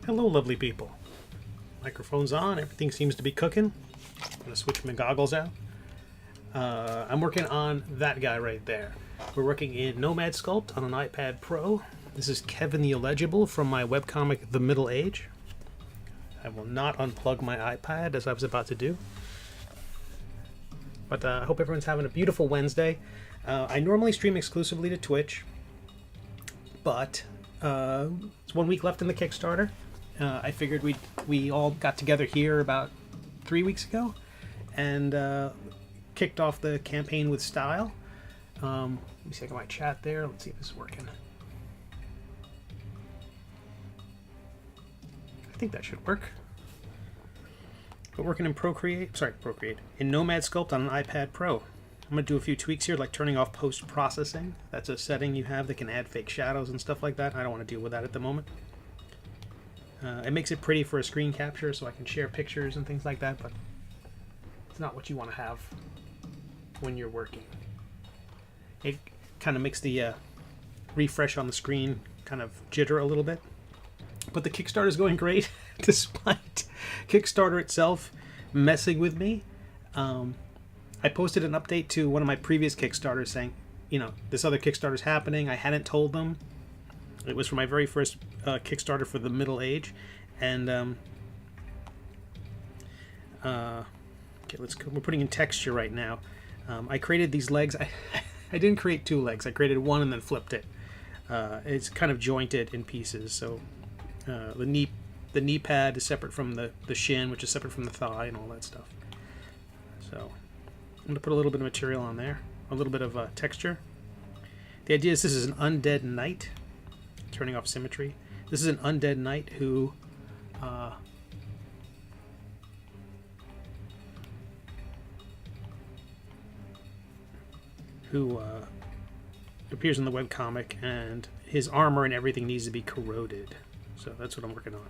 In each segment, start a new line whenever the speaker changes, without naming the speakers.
Hello, lovely people. Microphone's on. Everything seems to be cooking. I'm going to switch my goggles out. I'm working on that guy right there. We're working in Nomad Sculpt on an iPad Pro. This is Kevin the Illegible from my webcomic, The Middle Age. I will not unplug my iPad as I was about to do. But I hope everyone's having a beautiful Wednesday. I normally stream exclusively to Twitch, but it's 1 week left in the Kickstarter. I figured we all got together here about 3 weeks ago and kicked off the campaign with style. Let me see if I got my chat there. Let's see if this is working. I think that should work. We're working in Procreate, in Nomad Sculpt on an iPad Pro. I'm going to do a few tweaks here, like turning off post-processing. That's a setting you have that can add fake shadows and stuff like that. I don't want to deal with that at the moment. It makes it pretty for a screen capture so I can share pictures and things like that, but it's not what you want to have when you're working. It kind of makes the refresh on the screen kind of jitter a little bit. But the Kickstarter is going great, despite Kickstarter itself messing with me. I posted an update to one of my previous Kickstarters saying, you know, this other Kickstarter's happening. I hadn't told them. It was for my very first Kickstarter for the Middle Age, and okay, let's go. We're putting in texture right now. I created these legs. I didn't create two legs. I created one and then flipped it. It's kind of jointed in pieces. So the knee pad is separate from the shin, which is separate from the thigh, and all that stuff. So I'm going to put a little bit of material on there, a little bit of texture. The idea is this is an undead knight. Turning off symmetry. This is an undead knight who appears in the webcomic, and his armor and everything needs to be corroded. So that's what I'm working on.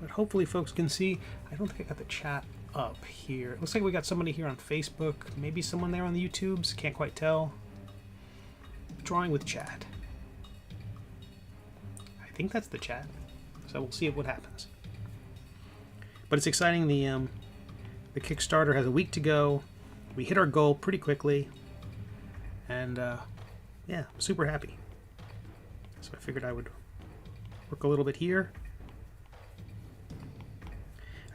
But hopefully folks can see. I don't think I got the chat up here. It looks like we got somebody here on Facebook, maybe someone there on the YouTubes, can't quite tell. Drawing with chat. I think that's the chat, so we'll see what happens. But it's exciting. The Kickstarter has a week to go. We hit our goal pretty quickly, and yeah, I'm super happy. So I figured I would work a little bit here.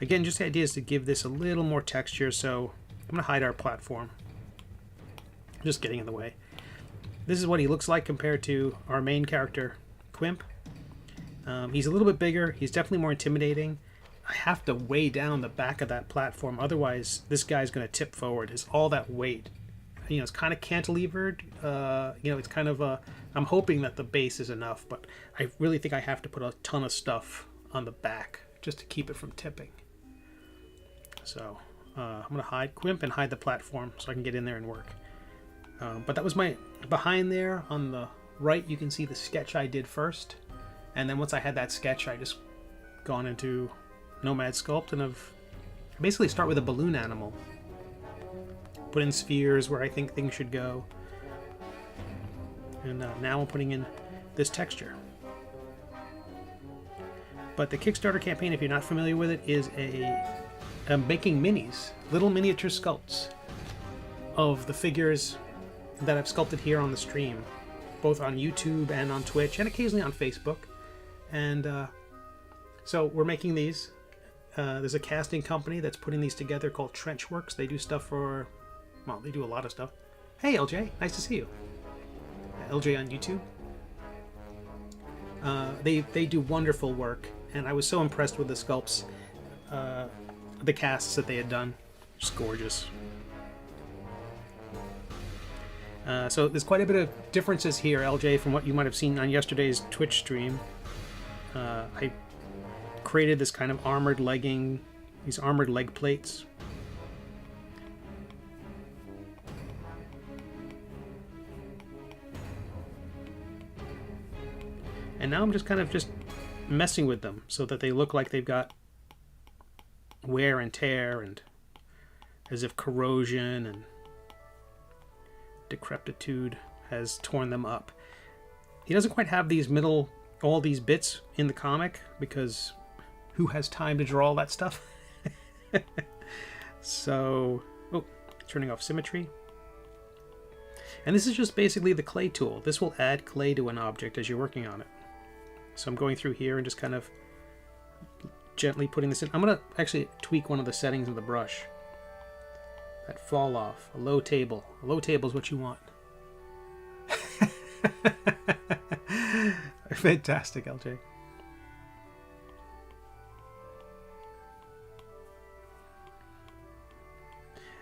Again, just the idea is to give this a little more texture, so I'm going to hide our platform. Just getting in the way. This is what he looks like compared to our main character, Quimp. He's a little bit bigger. He's definitely more intimidating. I have to weigh down the back of that platform, otherwise this guy's going to tip forward. It's all that weight. You know, it's kind of cantilevered. You know, it's kind of I'm hoping that the base is enough, but I really think I have to put a ton of stuff on the back just to keep it from tipping. So I'm going to hide Quimp and hide the platform so I can get in there and work. But that was my behind there on the right. You can see the sketch I did first, and then once I had that sketch, I just gone into Nomad Sculpt and I've basically start with a balloon animal, put in spheres where I think things should go, and now I'm putting in this texture. But the Kickstarter campaign, if you're not familiar with it, is I'm making minis, little miniature sculpts of the figures that I've sculpted here on the stream, both on YouTube and on Twitch, and occasionally on Facebook. And so we're making these. There's a casting company that's putting these together called Trenchworks. They do stuff for, well, they do a lot of stuff. Hey, LJ, nice to see you. LJ on YouTube. They do wonderful work, and I was so impressed with the sculpts, the casts that they had done. Just gorgeous. So there's quite a bit of differences here, LJ, from what you might have seen on yesterday's Twitch stream. I created this kind of armored legging, these armored leg plates. And now I'm just kind of messing with them so that they look like they've got wear and tear, and as if corrosion and decrepitude has torn them up. he doesn't quite have all these bits in the comic, because who has time to draw all that stuff? So, turning off symmetry. And this is just basically the clay tool. This will add clay to an object as you're working on it. So I'm going through here and just kind of gently putting this in. I'm going to actually tweak one of the settings of the brush. That fall off, a low table. A low table is what you want. Fantastic, LJ.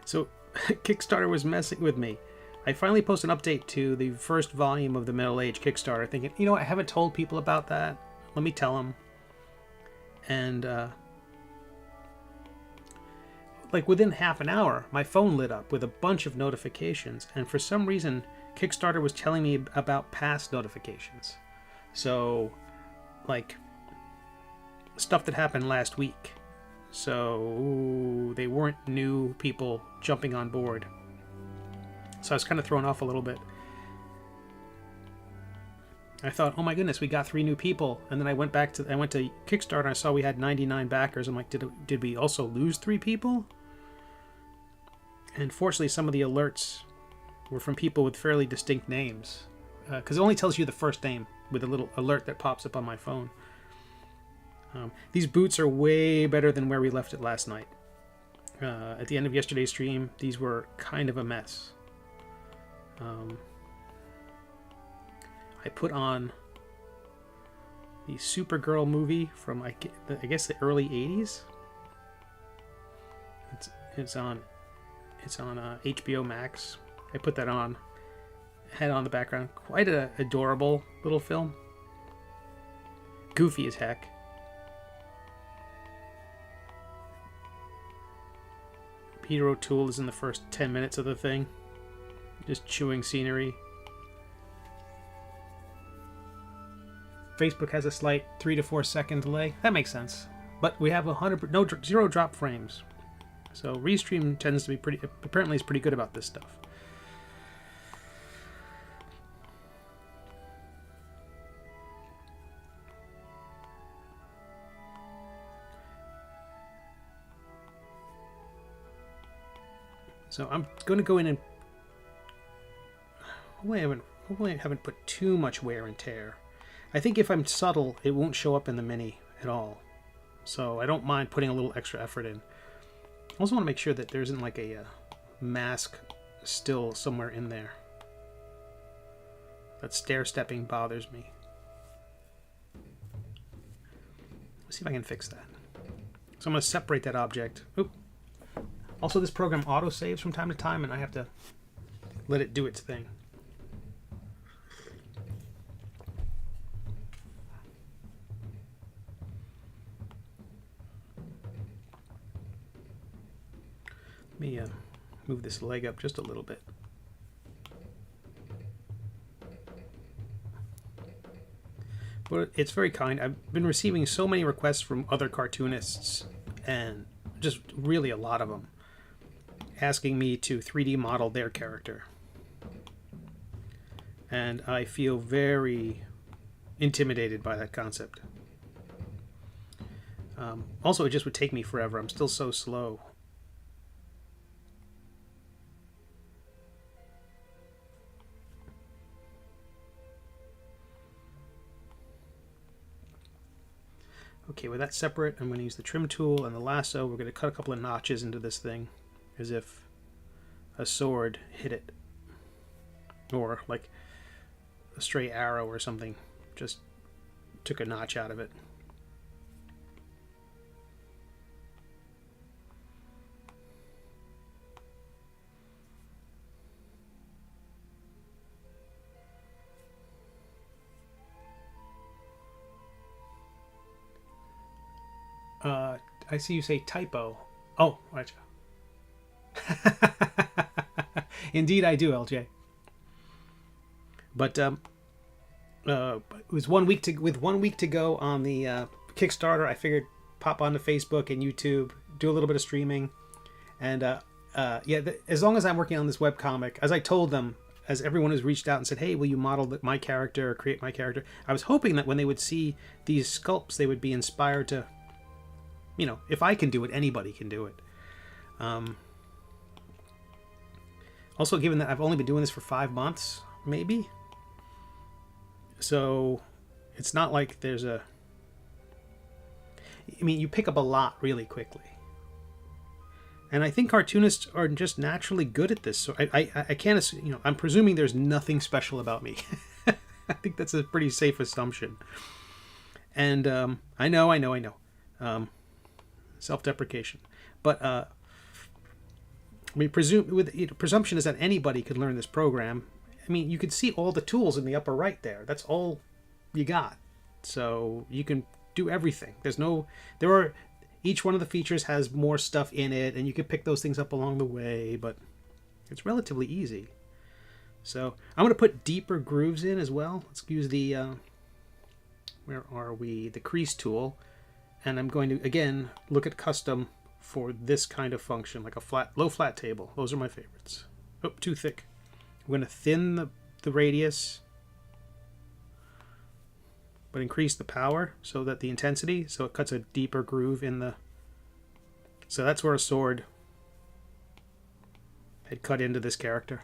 So, Kickstarter was messing with me. I finally posted an update to the first volume of the Middle Age Kickstarter, thinking, you know, I haven't told people about that. Let me tell them. And, like within half an hour, my phone lit up with a bunch of notifications. And for some reason, Kickstarter was telling me about past notifications. So, like, stuff that happened last week. So, they weren't new people jumping on board. So I was kind of thrown off a little bit. I thought, oh my goodness, we got 3 new people. And then I went to Kickstarter and I saw we had 99 backers. I'm like, did we also lose 3 people? And fortunately, some of the alerts were from people with fairly distinct names. Because it only tells you the first name with a little alert that pops up on my phone. These boots are way better than where we left it last night. At the end of yesterday's stream, these were kind of a mess. I put on the Supergirl movie from I guess the early 80s. It's on HBO Max. I put that on. Had on the background. Quite an adorable little film. Goofy as heck. Peter O'Toole is in the first 10 minutes of the thing. Just chewing scenery. Facebook has a slight 3 to 4 second delay. That makes sense. But we have 0 drop frames. So Restream tends to be apparently is pretty good about this stuff. So I'm going to go in and hopefully I haven't put too much wear and tear. I think if I'm subtle, it won't show up in the Mini at all. So I don't mind putting a little extra effort in. I also want to make sure that there isn't like a mask still somewhere in there. That stair-stepping bothers me. Let's see if I can fix that. So I'm going to separate that object. Oop. Also, this program auto-saves from time to time, and I have to let it do its thing. Let me move this leg up just a little bit. But it's very kind. I've been receiving so many requests from other cartoonists, and just really a lot of them, asking me to 3D model their character. And I feel very intimidated by that concept. Also, it just would take me forever. I'm still so slow. Okay, with that separate, I'm going to use the trim tool and the lasso. We're going to cut a couple of notches into this thing, as if a sword hit it, or like a stray arrow or something just took a notch out of it. I see you say typo. Oh, right. Indeed, I do, LJ. But it was 1 week with 1 week to go on the Kickstarter. I figured pop onto Facebook and YouTube, do a little bit of streaming, and yeah. As long as I'm working on this webcomic, as I told them, as everyone has reached out and said, hey, will you model my character or create my character? I was hoping that when they would see these sculpts, they would be inspired to, you know, if I can do it, anybody can do it. Also, given that I've only been doing this for 5 months, maybe. So it's not like there's a... I mean, you pick up a lot really quickly. And I think cartoonists are just naturally good at this. So I can't assume, you know, I'm presuming there's nothing special about me. I think that's a pretty safe assumption. And I know. Self-deprecation. But we presume, with presumption is that anybody could learn this program. I mean, you can see all the tools in the upper right there. That's all you got. So you can do everything. Each one of the features has more stuff in it, and you can pick those things up along the way, but it's relatively easy. So I'm going to put deeper grooves in as well. Let's use the, where are we? The crease tool. And I'm going to, again, look at custom for this kind of function, like a low flat table. Those are my favorites. Oh, too thick. I'm going to thin the radius, but increase the power so that the intensity, so it cuts a deeper groove in the... So that's where a sword had cut into this character.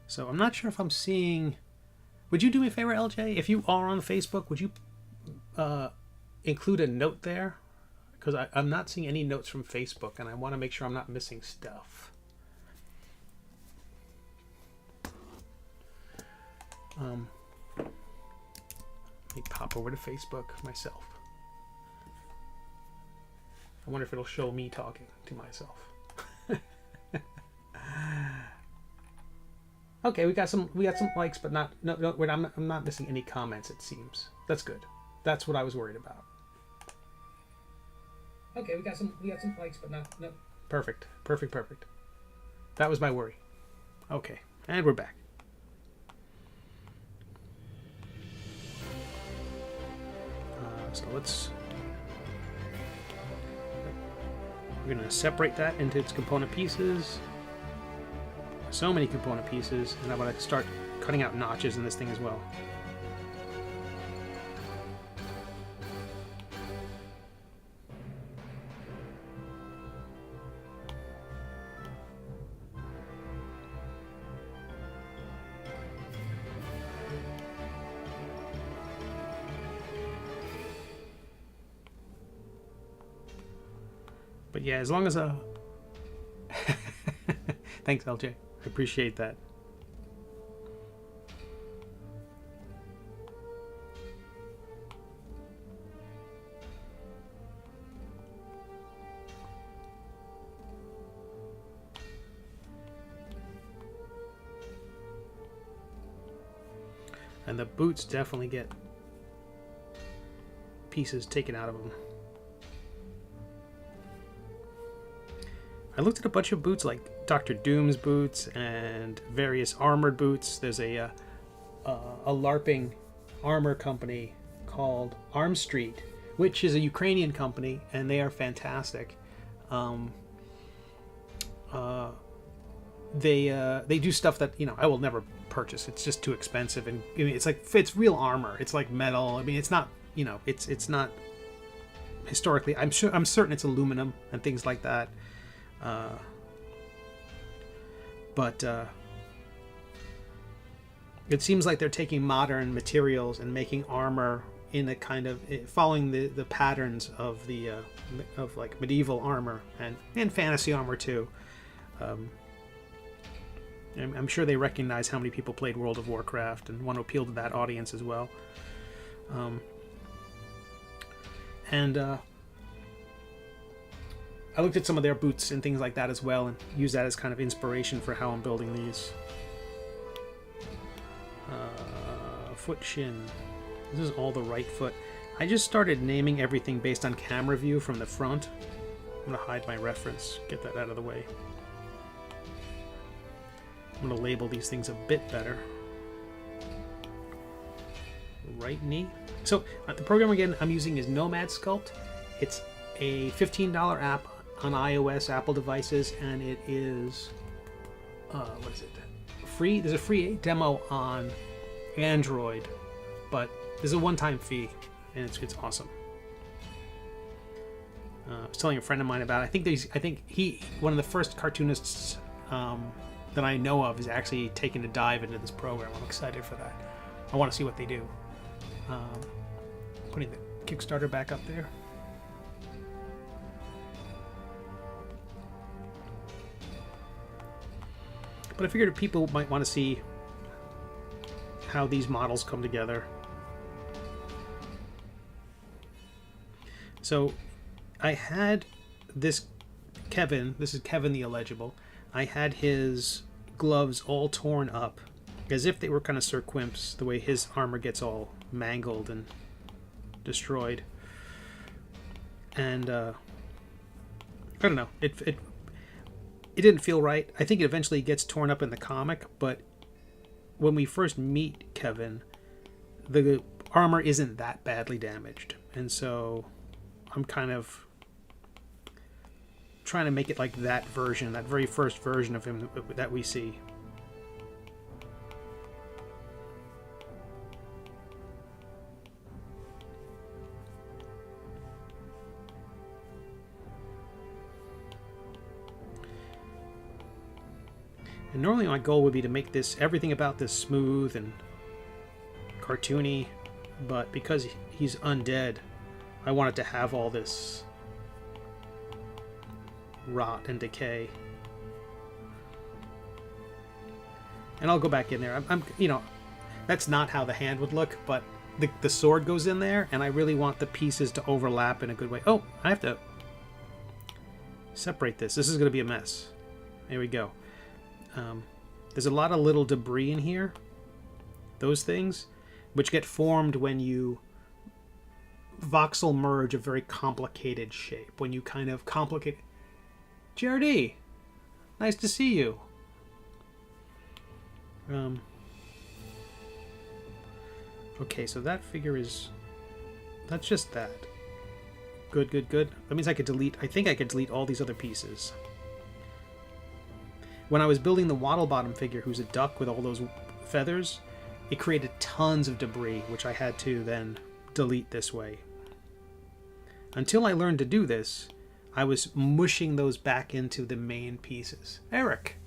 So I'm not sure if I'm seeing... Would you do me a favor, LJ? If you are on Facebook, would you include a note there? Because I'm not seeing any notes from Facebook, and I want to make sure I'm not missing stuff. Let me pop over to Facebook myself. I wonder if it'll show me talking to myself. Okay, we got some likes, but I'm not missing any comments. It seems that's good. That's what I was worried about. Okay, we got some likes, but not no. Perfect. That was my worry. Okay, and we're back. So we're going to separate that into its component pieces. So many component pieces, and I'm going to start cutting out notches in this thing as well. But yeah, as long as thanks, LJ. I appreciate that. And the boots definitely get pieces taken out of them. I looked at a bunch of boots, like Dr. Doom's boots and various armored boots. There's a LARPing armor company called Arm Street, which is a Ukrainian company, and they are fantastic. They do stuff that, you know, I will never purchase. It's just too expensive, and I mean, it's real armor. It's like metal. I mean, it's not, you know, it's not historically. I'm certain it's aluminum and things like that. But it seems like they're taking modern materials and making armor in a kind of following the patterns of the of like medieval armor and fantasy armor too. I'm sure they recognize how many people played World of Warcraft and want to appeal to that audience as well. I looked at some of their boots and things like that as well, and used that as kind of inspiration for how I'm building these. Foot shin. This is all the right foot. I just started naming everything based on camera view from the front. I'm going to hide my reference, get that out of the way. I'm going to label these things a bit better. Right knee. So the program again I'm using is Nomad Sculpt. It's a $15 app on iOS, Apple devices, and it is what is it? Free. There's a free demo on Android, but there's a one-time fee, and it's awesome. I was telling a friend of mine about it. I think he, one of the first cartoonists that I know of, is actually taking a dive into this program. I'm excited for that. I want to see what they do. Putting the Kickstarter back up there. But I figured people might want to see how these models come together. So I had this Kevin, this is Kevin the Illegible, I had his gloves all torn up, as if they were kind of Sir Quimp's, the way his armor gets all mangled and destroyed. And I don't know, it didn't feel right. I think it eventually gets torn up in the comic, but when we first meet Kevin, the armor isn't that badly damaged, and so I'm kind of trying to make it like that version, that very first version of him that we see. And normally my goal would be to make this, everything about this smooth and cartoony, but because he's undead, I wanted to have all this rot and decay. And I'll go back in there. I'm you know, that's not how the hand would look, but the sword goes in there, and I really want the pieces to overlap in a good way. Oh, I have to separate this. This is going to be a mess. There we go. There's a lot of little debris in here. Those things, which get formed when you voxel merge a very complicated shape. When you kind of complicate... JRD! Nice to see you. Okay, so that figure is... That's just that. Good, good, good. That means I could delete... I think I could delete all these other pieces. When I was building the Waddle Bottom figure, who's a duck with all those feathers, it created tons of debris, which I had to then delete this way. Until I learned to do this, I was mushing those back into the main pieces. Eric!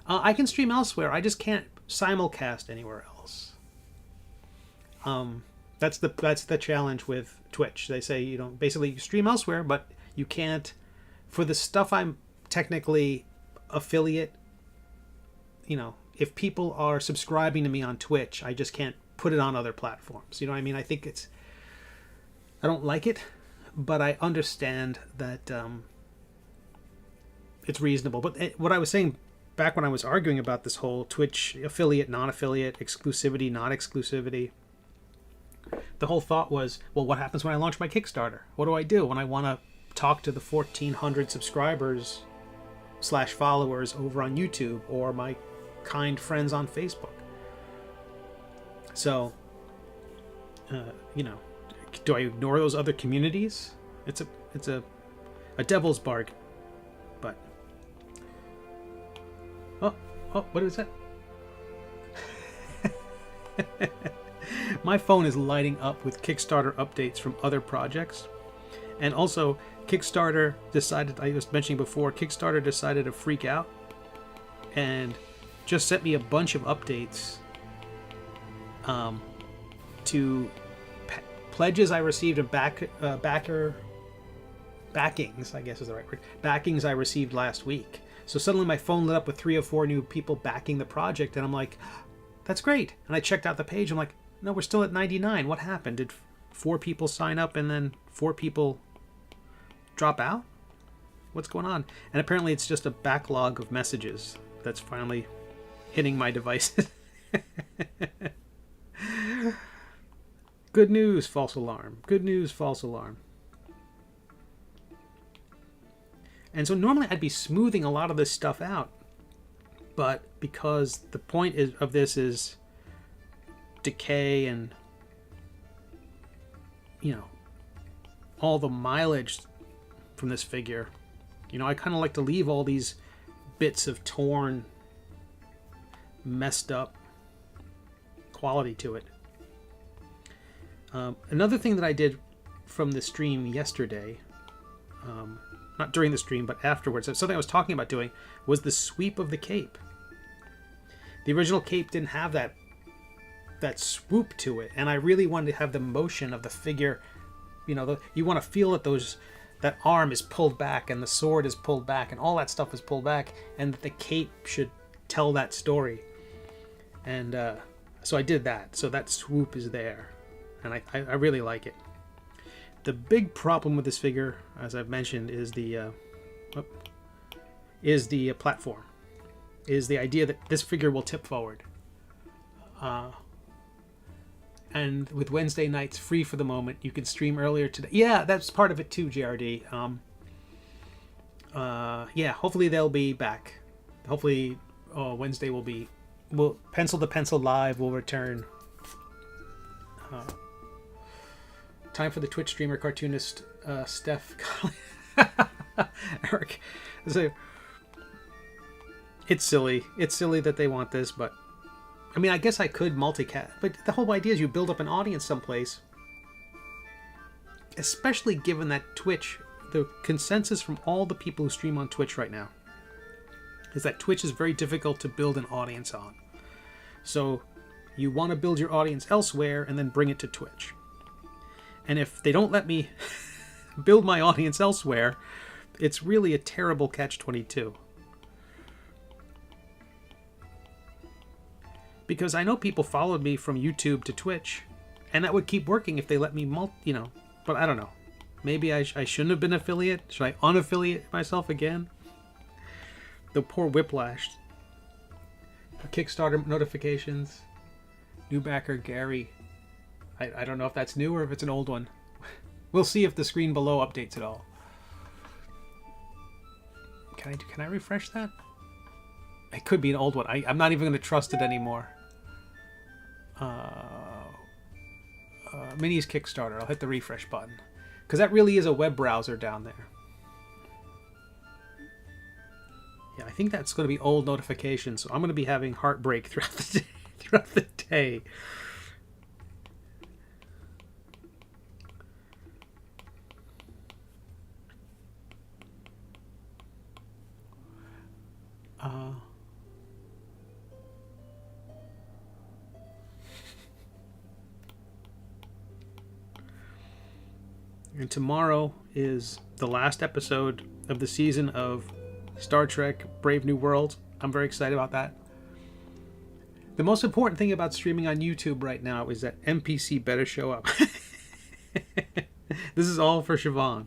I can stream elsewhere, I just can't simulcast anywhere else. That's the challenge with Twitch. They say, you know, basically you stream elsewhere, but you can't... For the stuff I'm technically... affiliate, you know, if people are subscribing to me on Twitch, I just can't put it on other platforms. You know what I mean? I think it's, I don't like it, but I understand that it's reasonable. But what I was saying back when I was arguing about this whole Twitch affiliate, non-affiliate, exclusivity, not exclusivity, the whole thought was, well, what happens when I launch my Kickstarter? What do I do when I want to talk to the 1,400 subscribers / followers over on YouTube, or my kind friends on Facebook? So, you know, do I ignore those other communities? It's a devil's bargain. But oh, what is that? My phone is lighting up with Kickstarter updates from other projects, and also Kickstarter decided, I was mentioning before, Kickstarter decided to freak out and just sent me a bunch of updates to pledges I received and backings, I guess is the right word, backings I received last week. So suddenly my phone lit up with 3 or 4 new people backing the project, and I'm like, that's great. And I checked out the page, I'm like, no, we're still at 99. What happened? Did 4 people sign up and then 4 people drop out? What's going on? And apparently it's just a backlog of messages that's finally hitting my devices. Good news, false alarm. Good news, false alarm. And so normally I'd be smoothing a lot of this stuff out, but because the point of this is decay and, you know, all the mileage from this figure. You know, I kind of like to leave all these bits of torn, messed up quality to it. Another thing that I did from the stream yesterday, not during the stream, but afterwards, something I was talking about doing, was the sweep of the cape. The original cape didn't have that swoop to it, and I really wanted to have the motion of the figure. You know, you want to feel that that arm is pulled back and the sword is pulled back and all that stuff is pulled back, and that the cape should tell that story. And so I did that. So that swoop is there, and I really like it. The big problem with this figure, as I've mentioned, is the platform. Is the idea that this figure will tip forward. And with Wednesday nights free for the moment, you can stream earlier today. Yeah, that's part of it too, JRD. Yeah, hopefully they'll be back. Hopefully Wednesday will Pencil to Pencil Live will return. Time for the Twitch streamer cartoonist Steph Eric. So, it's silly. It's silly that they want this, but I mean, I guess I could multicast, but the whole idea is you build up an audience someplace. Especially given that Twitch, the consensus from all the people who stream on Twitch right now, is that Twitch is very difficult to build an audience on. So you want to build your audience elsewhere and then bring it to Twitch. And if they don't let me build my audience elsewhere, it's really a terrible catch-22. Because I know people followed me from YouTube to Twitch, and that would keep working if they let me, but I don't know. Maybe I shouldn't have been affiliate. Should I unaffiliate myself again? The poor Whiplash. Kickstarter notifications. New backer Gary. I don't know if that's new or if it's an old one. We'll see if the screen below updates at all. Can I refresh that? It could be an old one. I'm not even going to trust it anymore. Mini's Kickstarter. I'll hit the refresh button. Because that really is a web browser down there. Yeah, I think that's going to be old notifications. So I'm going to be having heartbreak throughout the day. And tomorrow is the last episode of the season of Star Trek Brave New World. I'm very excited about that. The most important thing about streaming on YouTube right now is that NPC better show up. This is all for Siobhan.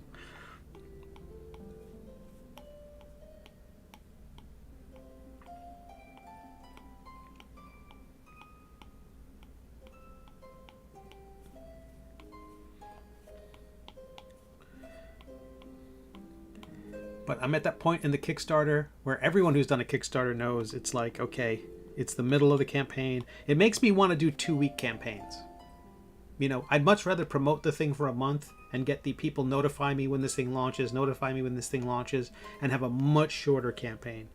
But I'm at that point in the Kickstarter where everyone who's done a Kickstarter knows it's like, okay, it's the middle of the campaign. It makes me want to do 2-week campaigns. You know, I'd much rather promote the thing for a month and get the people notify me when this thing launches, and have a much shorter campaign.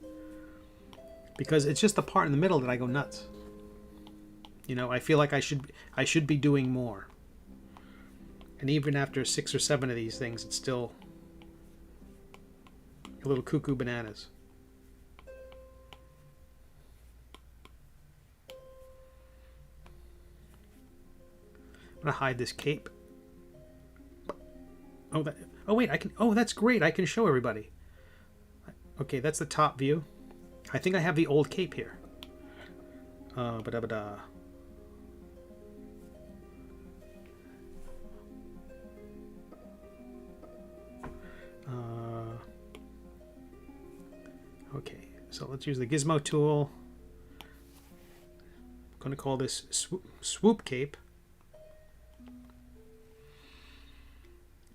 Because it's just the part in the middle that I go nuts. You know, I feel like I should be doing more. And even after 6 or 7 of these things, it's still a little cuckoo bananas. I'm gonna hide this cape. Oh wait, I can. Oh, that's great. I can show everybody. Okay, that's the top view. I think I have the old cape here. Okay, so let's use the gizmo tool. I'm going to call this swoop cape.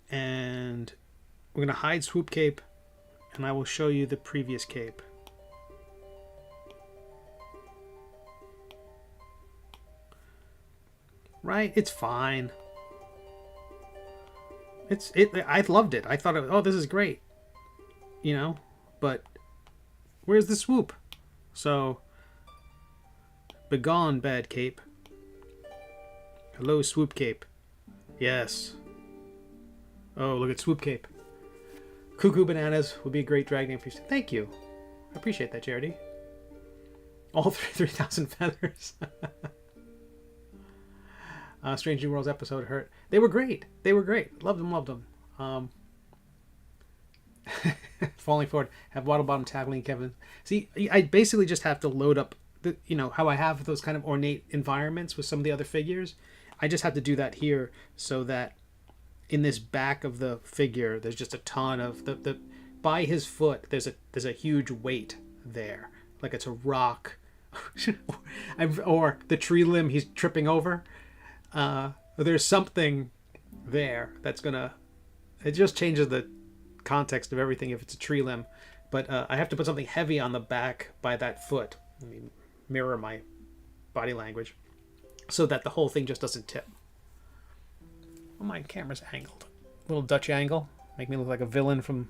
And we're going to hide swoop cape, and I will show you the previous cape. Right? It's fine. I loved it. I thought, oh, this is great, you know, but where's the swoop? So, begone, bad cape. Hello, swoop cape. Yes. Oh, look at swoop cape. Cuckoo bananas would be a great drag name for you. Thank you. I appreciate that, Charity. All 3,000 feathers. Strange New Worlds episode hurt. They were great. They were great. Loved them, loved them. Falling forward. Have water bottom tackling Kevin. See, I basically just have to load up, the, you know, how I have those kind of ornate environments with some of the other figures. I just have to do that here so that in this back of the figure, there's just a ton of the by his foot. There's a huge weight there, like it's a rock, or the tree limb he's tripping over. There's something there that's gonna. It just changes the context of everything if it's a tree limb. But I have to put something heavy on the back by that foot. Let me mirror my body language so that the whole thing just doesn't tip. Oh, my camera's angled. Little Dutch angle. Make me look like a villain from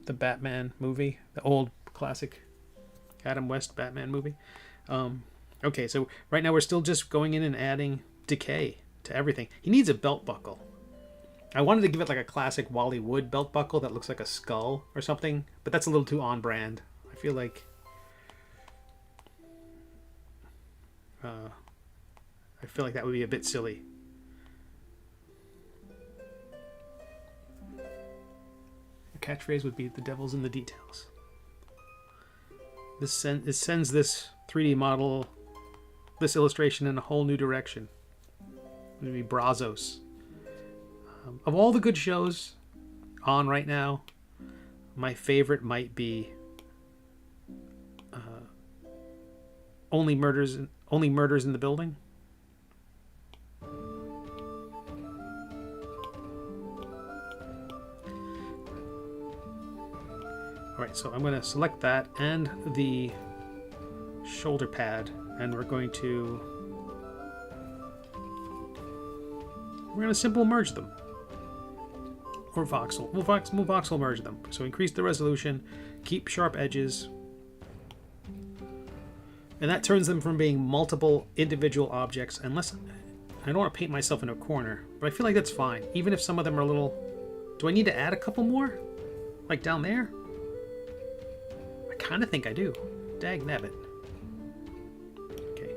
the Batman movie. The old classic Adam West Batman movie. Okay, so right now we're still just going in and adding decay to everything. He needs a belt buckle. I wanted to give it like a classic Wally Wood belt buckle that looks like a skull or something, but that's a little too on brand. I feel like that would be a bit silly. The catchphrase would be "the devil's in the details." It sends this 3D model, this illustration, in a whole new direction. It would be Brazos. Of all the good shows on right now, my favorite might be Only Murders in the Building. Alright, so I'm going to select that and the shoulder pad, and we're going to simple merge them. Or voxel. We'll voxel merge them. So increase the resolution, keep sharp edges, and that turns them from being multiple individual objects, unless I don't want to paint myself in a corner, but I feel like that's fine. Even if some of them are a little... Do I need to add a couple more? Like down there? I kind of think I do. Dag nabbit. Okay.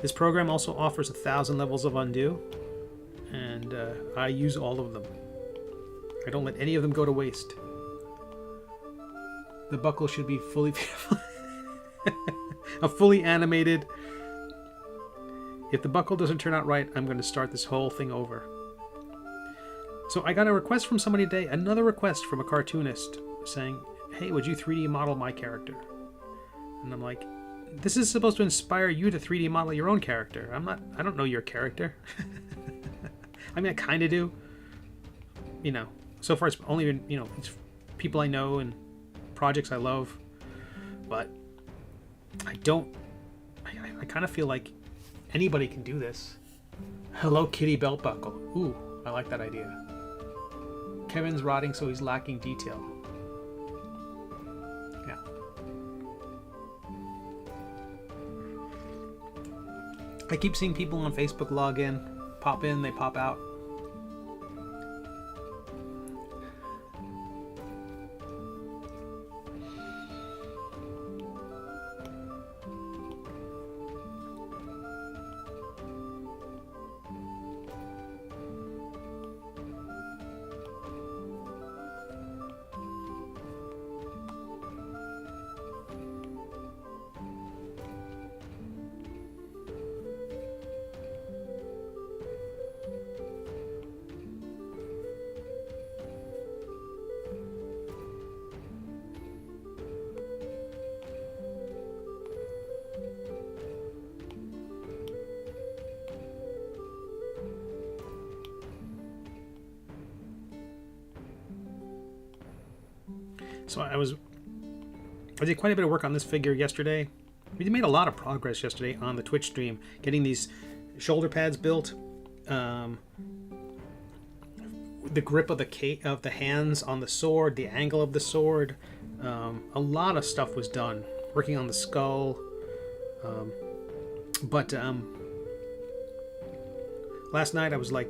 This program also offers 1,000 levels of undo, and I use all of them. I don't let any of them go to waste. The buckle should be fully... a fully animated... If the buckle doesn't turn out right, I'm going to start this whole thing over. So I got a request from somebody today, another request from a cartoonist, saying, hey, would you 3D model my character? And I'm like, this is supposed to inspire you to 3D model your own character. I don't know your character. I mean, I kind of do. You know, so far it's only been, you know, it's people I know and projects I love. But I kind of feel like anybody can do this. Hello Kitty belt buckle. Ooh, I like that idea. Kevin's rotting, so he's lacking detail. Yeah. I keep seeing people on Facebook log in, pop in, they pop out. So I did quite a bit of work on this figure yesterday. We made a lot of progress yesterday on the Twitch stream, getting these shoulder pads built. the grip of the hands on the sword, the angle of the sword. A lot of stuff was done. Working on the skull. But last night I was like,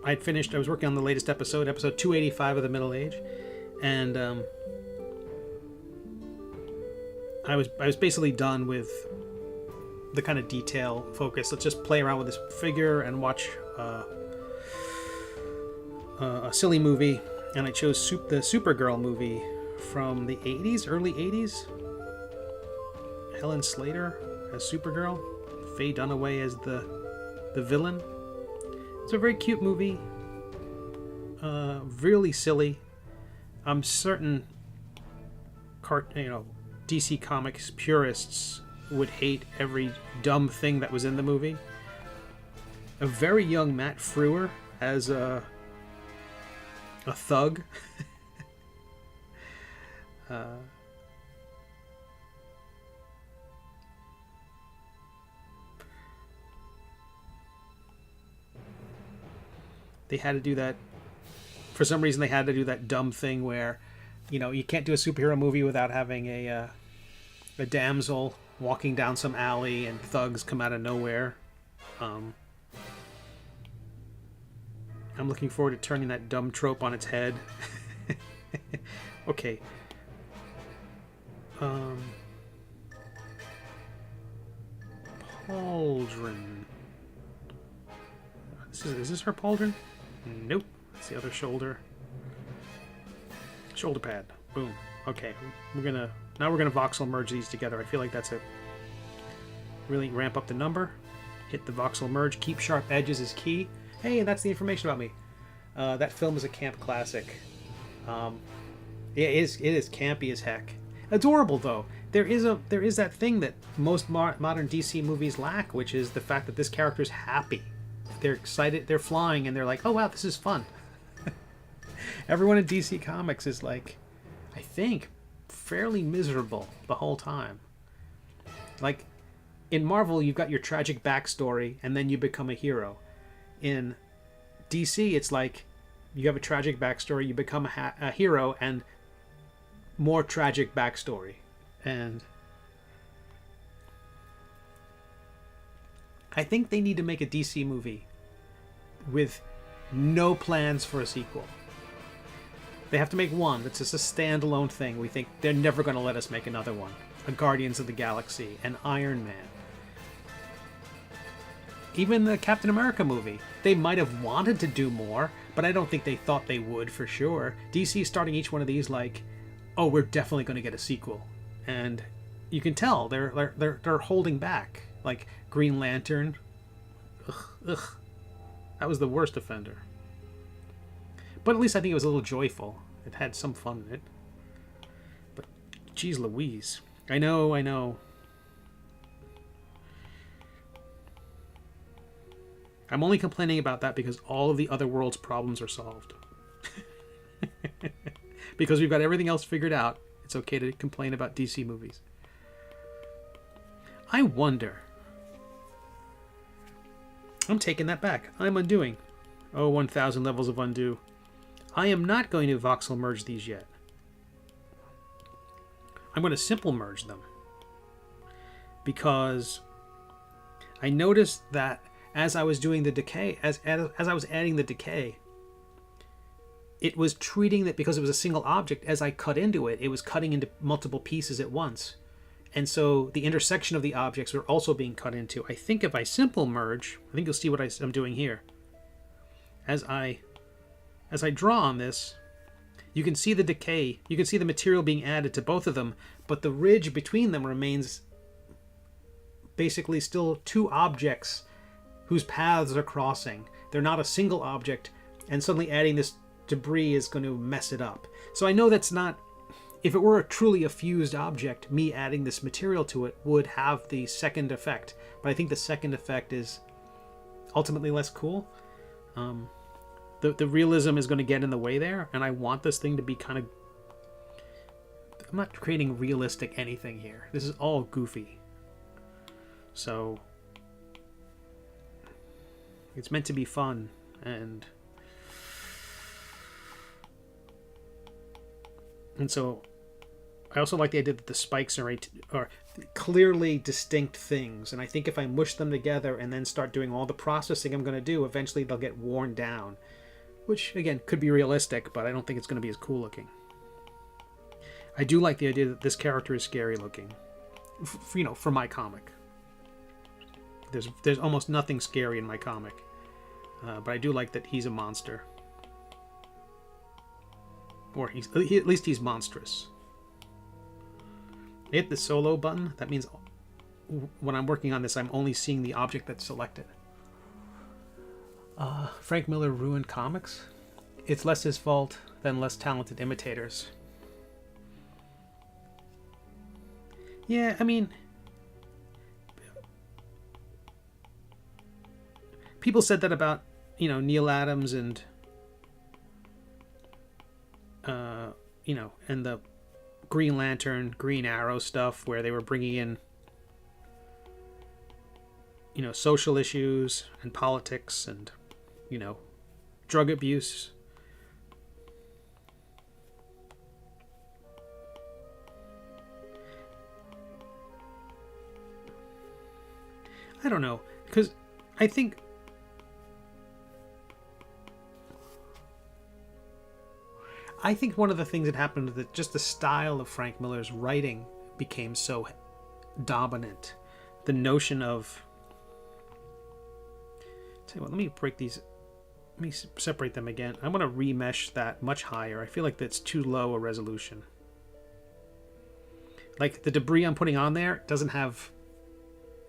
I was working on the latest episode 285 of The Middle Age, and I was basically done with the kind of detail focus. Let's just play around with this figure and watch a silly movie, and I chose the Supergirl movie from the 80s, early 80s. Helen Slater as Supergirl, Faye Dunaway as the villain. It's a very cute movie, really silly. I'm certain DC Comics purists would hate every dumb thing that was in the movie. A very young Matt Frewer as a thug. They had to do that. For some reason, they had to do that dumb thing where, you can't do a superhero movie without having a damsel walking down some alley and thugs come out of nowhere. I'm looking forward to turning that dumb trope on its head. Okay. Pauldron. Is this her pauldron? Nope. It's the other shoulder. Shoulder pad. Boom. Okay. We're gonna voxel merge these together. I feel like that's really ramp up the number. Hit the voxel merge. Keep sharp edges is key. Hey, and that's the information about me. That film is a camp classic. It is campy as heck. Adorable though. There is that thing that most modern DC movies lack, which is the fact that this character's happy. They're excited. They're flying, and they're like, "Oh wow, this is fun." Everyone in DC Comics is like, I think, fairly miserable the whole time. Like, in Marvel, you've got your tragic backstory, and then you become a hero. In DC, it's like you have a tragic backstory, you become a hero, and more tragic backstory. And I think they need to make a DC movie with no plans for a sequel. They have to make one that's just a standalone thing. We think they're never going to let us make another one. A Guardians of the Galaxy, an Iron Man. Even the Captain America movie. They might have wanted to do more, but I don't think they thought they would for sure. DC is starting each one of these like, oh, we're definitely going to get a sequel. And you can tell they're holding back. Like Green Lantern. Ugh. That was the worst offender. But at least I think it was a little joyful. It had some fun in it. But, geez Louise. I know. I'm only complaining about that because all of the other world's problems are solved. Because we've got everything else figured out, it's okay to complain about DC movies. I wonder... I'm taking that back. I'm undoing. Oh, 1,000 levels of undo. I am not going to voxel merge these yet. I'm going to simple merge them. Because I noticed that as I was doing the decay, as I was adding the decay, it was treating that, because it was a single object, as I cut into it, it was cutting into multiple pieces at once. And so the intersection of the objects were also being cut into. I think if I simple merge, I think you'll see what I'm doing here. As I draw on this, you can see the decay. You can see the material being added to both of them, but the ridge between them remains basically still two objects whose paths are crossing. They're not a single object, and suddenly adding this debris is going to mess it up. So I know that's not... If it were truly a fused object, me adding this material to it would have the second effect. But I think the second effect is ultimately less cool. The realism is going to get in the way there, and I want this thing to be kind of... I'm not creating realistic anything here. This is all goofy. So... it's meant to be fun, and... And so I also like the idea that the spikes are clearly distinct things. And I think if I mush them together and then start doing all the processing I'm going to do, eventually they'll get worn down. Which, again, could be realistic, but I don't think it's going to be as cool looking. I do like the idea that this character is scary looking. For my comic. There's almost nothing scary in my comic. But I do like that he's a monster. Or at least he's monstrous. I hit the solo button. That means when I'm working on this, I'm only seeing the object that's selected. Frank Miller ruined comics. It's less his fault than less talented imitators. Yeah, I mean, people said that about, Neil Adams and, and the Green Lantern, Green Arrow stuff, where they were bringing in, social issues and politics and, drug abuse. I don't know, because I think one of the things that happened is that just the style of Frank Miller's writing became so dominant. The notion of... Tell you what, let me break these... Let me separate them again. I want to remesh that much higher. I feel like that's too low a resolution. Like, the debris I'm putting on there doesn't have...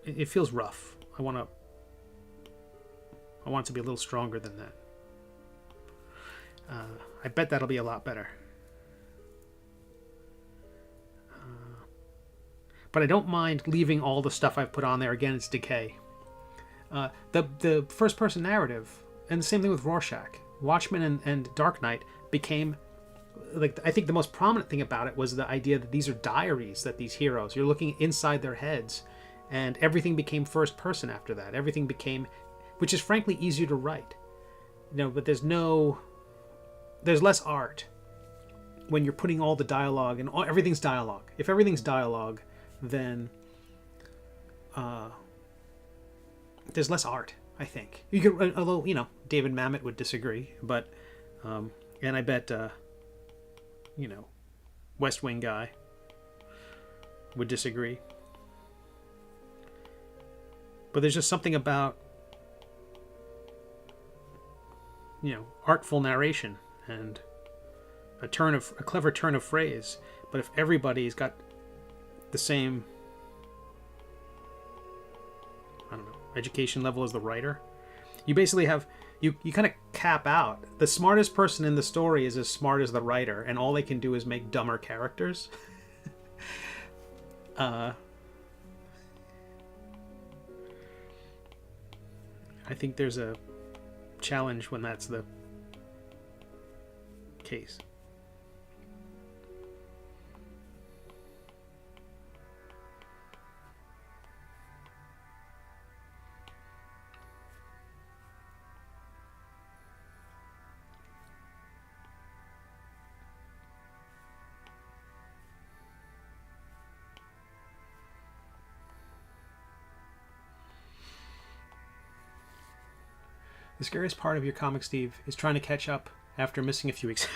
It feels rough. I want it to be a little stronger than that. I bet that'll be a lot better. But I don't mind leaving all the stuff I've put on there. Again, it's decay. The first-person narrative, and the same thing with Rorschach. Watchmen and Dark Knight became... I think the most prominent thing about it was the idea that these are diaries, that these heroes, you're looking inside their heads, and everything became first person after that. Everything became... Which is frankly easier to write. But there's less art when you're putting all the dialogue and everything's dialogue. If everything's dialogue, then there's less art, I think. You could, although David Mamet would disagree, but and I bet West Wing guy would disagree. But there's just something about artful narration and a clever turn of phrase. But if everybody's got the same, education level as the writer, you basically have you kind of cap out. The smartest person in the story is as smart as the writer, and all they can do is make dumber characters. I think there's a challenge when that's the case. The scariest part of your comic, Steve, is trying to catch up after missing a few weeks.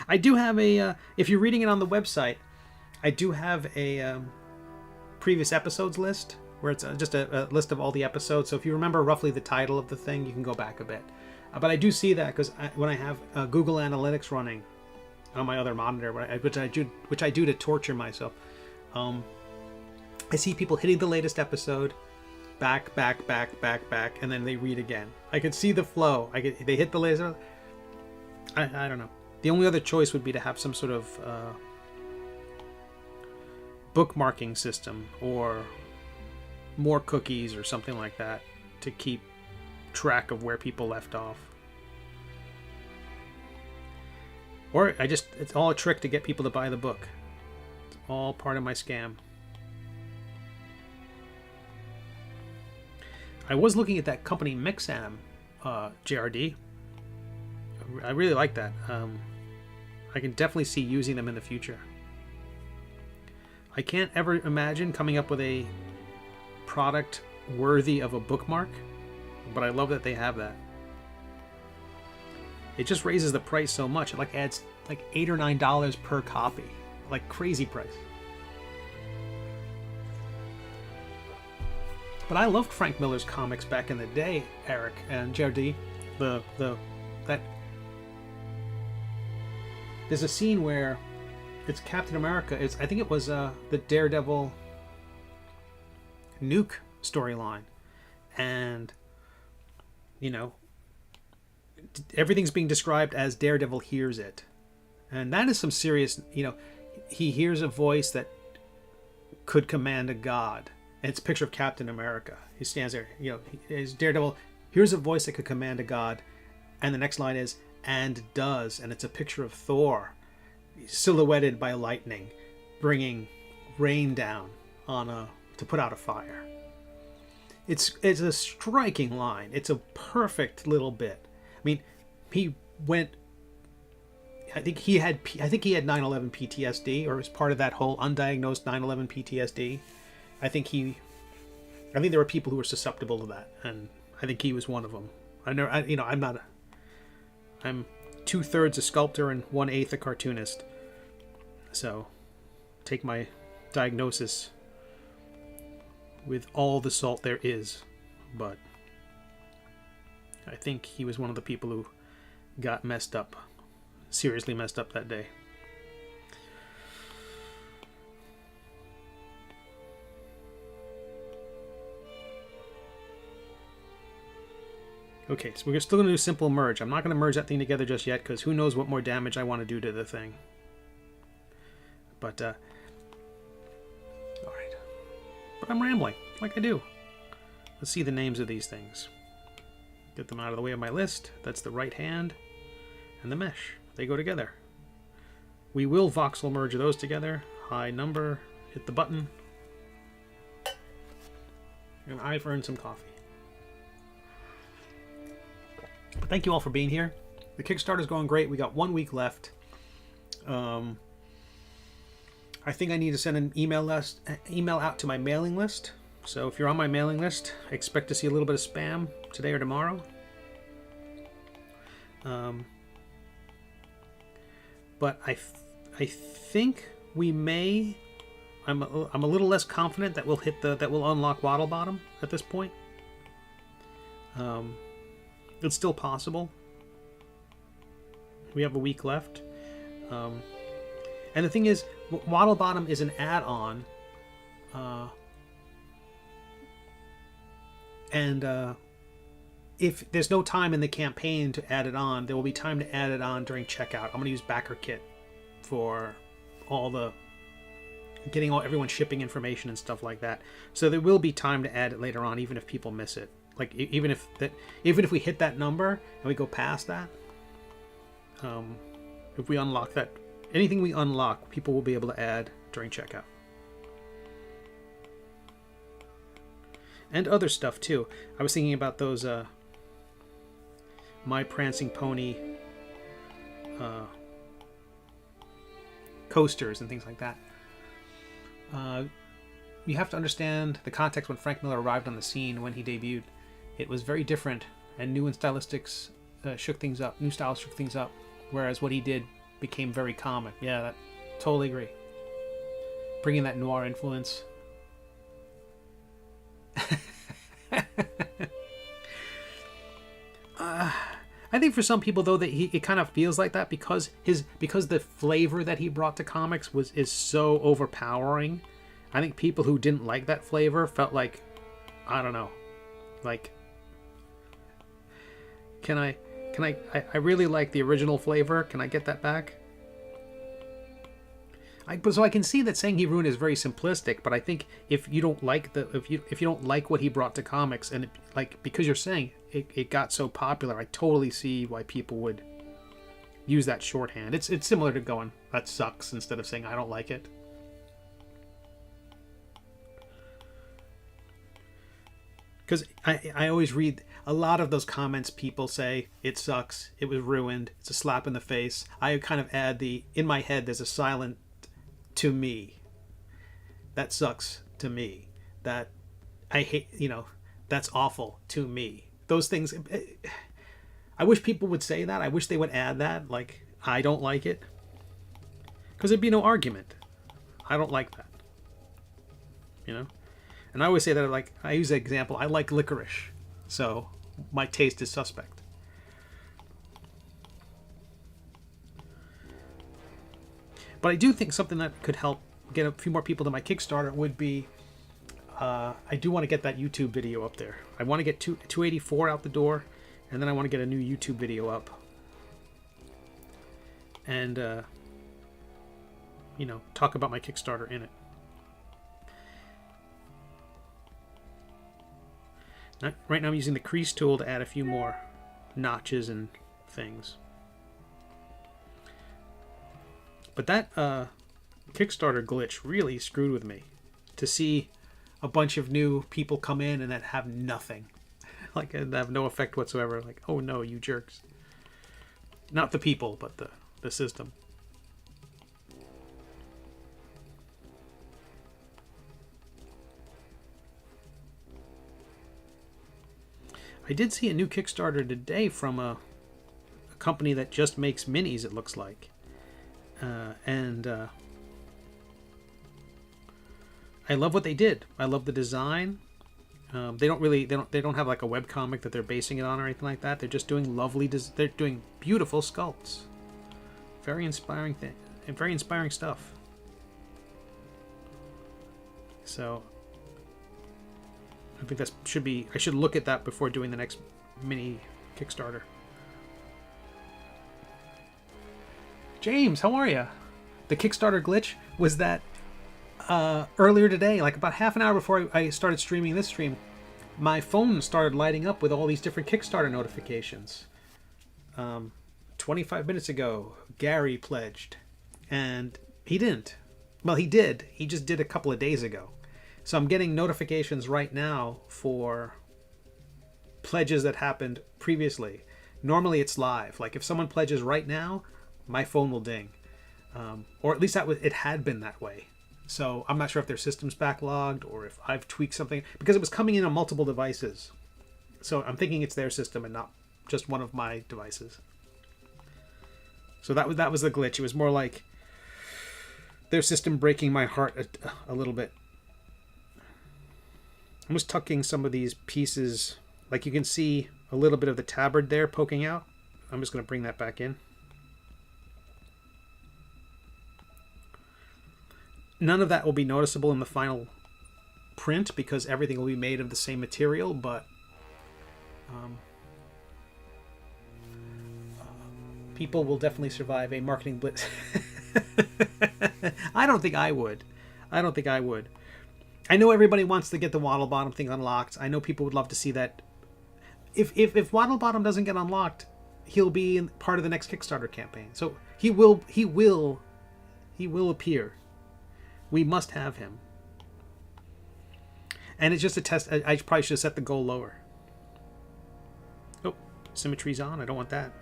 I do have if you're reading it on the website, I do have a previous episodes list where it's just a list of all the episodes. So if you remember roughly the title of the thing, you can go back a bit. But I do see that because when I have Google Analytics running on my other monitor, which I do to torture myself, I see people hitting the latest episode, back, and then they read again. I could see the flow. They hit the laser. I don't know. The only other choice would be to have some sort of bookmarking system or more cookies or something like that to keep track of where people left off. Or it's all a trick to get people to buy the book. It's all part of my scam. I was looking at that company Mixam JRD. I really like that. I can definitely see using them in the future. I can't ever imagine coming up with a product worthy of a bookmark, but I love that they have that. It just raises the price so much. It like adds like $8 or $9 per copy, like crazy price. But I loved Frank Miller's comics back in the day, Eric and Jerdy. That there's a scene where it's Captain America. I think it was the Daredevil Nuke storyline, and you know, everything's being described as Daredevil hears it, and that is some serious. You know, he hears a voice that could command a god. And it's a picture of Captain America. He stands there, you know, his Daredevil, here's a voice that could command a god. And the next line is, and does. And it's a picture of Thor, silhouetted by lightning, bringing rain down to put out a fire. It's a striking line. It's a perfect little bit. I mean, he went, I think he had 9/11 PTSD, or was part of that whole undiagnosed 9/11 PTSD. I think there were people who were susceptible to that, and I think he was one of them. I'm 2/3 a sculptor and 1/8 a cartoonist, so take my diagnosis with all the salt there is, but I think he was one of the people who got messed up, seriously messed up that day. Okay, so we're still going to do simple merge. I'm not going to merge that thing together just yet, because who knows what more damage I want to do to the thing. But, alright. But I'm rambling, like I do. Let's see the names of these things. Get them out of the way of my list. That's the right hand and the mesh. They go together. We will voxel merge those together. High number, hit the button. And I've earned some coffee. But thank you all for being here. The Kickstarter's going great. We got 1 week left. I think I need to send an email out to my mailing list. So if you're on my mailing list, expect to see a little bit of spam today or tomorrow. But I think we may. I'm a little less confident that we'll unlock Waddle Bottom at this point. It's still possible. We have a week left. And the thing is, Waddle Bottom is an add-on. If there's no time in the campaign to add it on, there will be time to add it on during checkout. I'm going to use BackerKit for all the getting everyone shipping information and stuff like that. So there will be time to add it later on, even if people miss it. Like even if we hit that number and we go past that, if we unlock that, anything we unlock, people will be able to add during checkout. And other stuff too. I was thinking about those My Prancing Pony coasters and things like that. You have to understand the context when Frank Miller arrived on the scene when he debuted. It was very different, and new stylistics shook things up. New styles shook things up, whereas what he did became very comic. Yeah, that totally agree. Bringing that noir influence. I think for some people though that it kind of feels like that because the flavor that he brought to comics is so overpowering. I think people who didn't like that flavor felt like, I don't know, like, I really like the original flavor. Can I get that back? So I can see that saying he ruined is very simplistic, but I think if you don't like if you don't like what he brought to comics, and because you're saying it got so popular, I totally see why people would use that shorthand. It's similar to going, that sucks, instead of saying I don't like it. Because I always read a lot of those comments. People say it sucks, it was ruined, it's a slap in the face. I kind of add in my head there's a silent to me. That sucks to me. That I hate, that's awful to me. Those things, I wish people would say that. I wish they would add that, like, I don't like it. Because there'd be no argument. I don't like that. And I always say that, like, I use an example. I like licorice, so my taste is suspect. But I do think something that could help get a few more people to my Kickstarter would be, I do want to get that YouTube video up there. I want to get 284 out the door, and then I want to get a new YouTube video up. And, talk about my Kickstarter in it. Right now I'm using the crease tool to add a few more notches and things. But that Kickstarter glitch really screwed with me. To see a bunch of new people come in and that have nothing. Like, that have no effect whatsoever. Like, oh no, you jerks. Not the people, but the system. I did see a new Kickstarter today from a company that just makes minis, it looks like. I love what they did. I love the design. They don't have like a webcomic that they're basing it on or anything like that. They're just doing they're doing beautiful sculpts. Very inspiring thing and very inspiring stuff. So I think I should look at that before doing the next mini Kickstarter. James, how are you? The Kickstarter glitch was that earlier today, like about half an hour before I started streaming this stream, my phone started lighting up with all these different Kickstarter notifications. 25 minutes ago, Gary pledged, and he didn't. Well, he did. He just did a couple of days ago. So I'm getting notifications right now for pledges that happened previously. Normally it's live. Like if someone pledges right now, my phone will ding. Or at least it had been that way. So I'm not sure if their system's backlogged or if I've tweaked something, because it was coming in on multiple devices. So I'm thinking it's their system and not just one of my devices. So that was the glitch. It was more like their system breaking my heart a little bit. I'm just tucking some of these pieces. Like you can see a little bit of the tabard there poking out. I'm just going to bring that back in. None of that will be noticeable in the final print because everything will be made of the same material, but people will definitely survive a marketing blitz. I don't think I would. I know everybody wants to get the Waddle Bottom thing unlocked. I know people would love to see that. If Waddle Bottom doesn't get unlocked, he'll be in part of the next Kickstarter campaign. So he will appear. We must have him. And it's just a test. I probably should have set the goal lower. Oh, symmetry's on. I don't want that.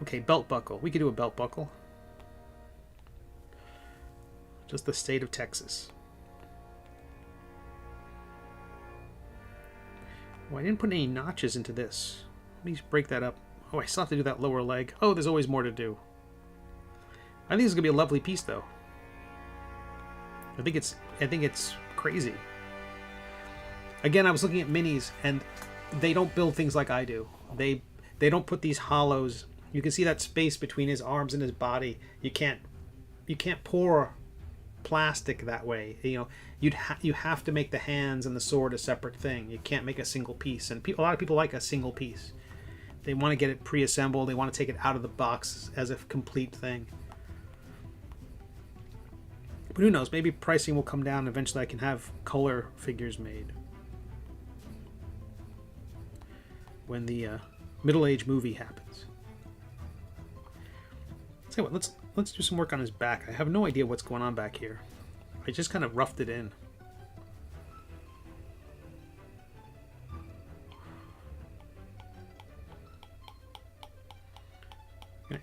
Okay, belt buckle. We could do a belt buckle. Just the state of Texas. Oh, I didn't put any notches into this. Let me break that up. Oh, I still have to do that lower leg. Oh, there's always more to do. I think it's gonna be a lovely piece, though. I think it's crazy. Again, I was looking at minis, and they don't build things like I do. They don't put these hollows. You can see that space between his arms and his body. You can't pour plastic that way. You have to make the hands and the sword a separate thing. You can't make a single piece. And a lot of people like a single piece. They want to get it pre-assembled. They want to take it out of the box as a complete thing. But who knows? Maybe pricing will come down. Eventually I can have color figures made. When the middle-age movie happens. Tell you what, let's do some work on his back. I have no idea what's going on back here. I just kind of roughed it in.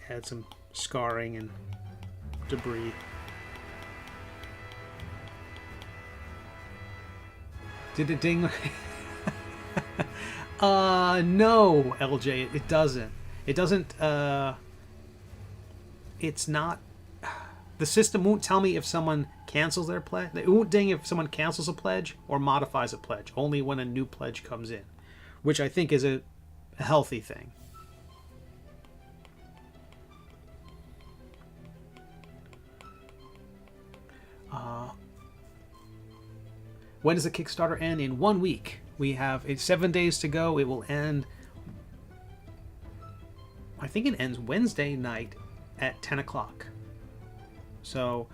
Add some scarring and debris. Did it ding? No, LJ, it doesn't. It doesn't, it's not, the system won't tell me if someone cancels their pledge. It won't ding if someone cancels a pledge or modifies a pledge, only when a new pledge comes in, which I think is a healthy thing. When does the Kickstarter end? In 1 week. We have 7 days to go. It will end, I think it ends Wednesday night at 10 o'clock. So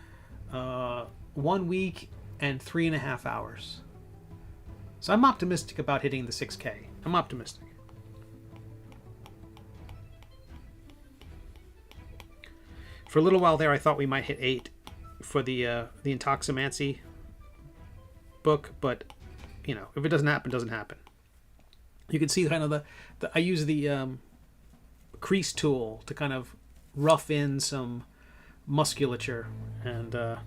1 week and 3.5 hours. So I'm optimistic about hitting the 6K. I'm optimistic. For a little while there, I thought we might hit 8 for the Intoximancy book, but you know, if it doesn't happen, it doesn't happen. You can see kind of I use the crease tool to kind of rough in some musculature, and a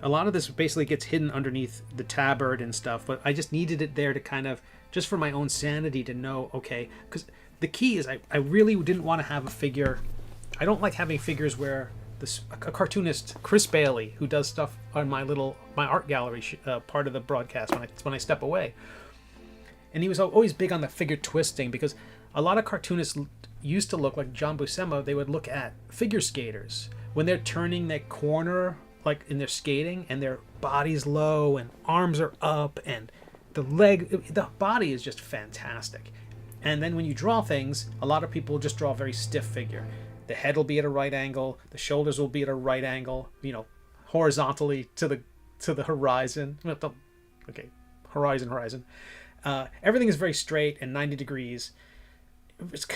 lot of this basically gets hidden underneath the tabard and stuff, but I just needed it there to kind of, just for my own sanity, to know, okay, because the key is I really didn't want to have a figure. I don't like having figures where a cartoonist, Chris Bailey, who does stuff on my art gallery part of the broadcast when I step away, and he was always big on the figure twisting, because a lot of cartoonists used to look like John Buscema. They would look at figure skaters when they're turning their corner, like in their skating, and their body's low and arms are up and the body is just fantastic. And then when you draw things, a lot of people just draw a very stiff figure. The head will be at a right angle, the shoulders will be at a right angle, you know, horizontally to the horizon. Okay, horizon. Everything is very straight and 90 degrees. It's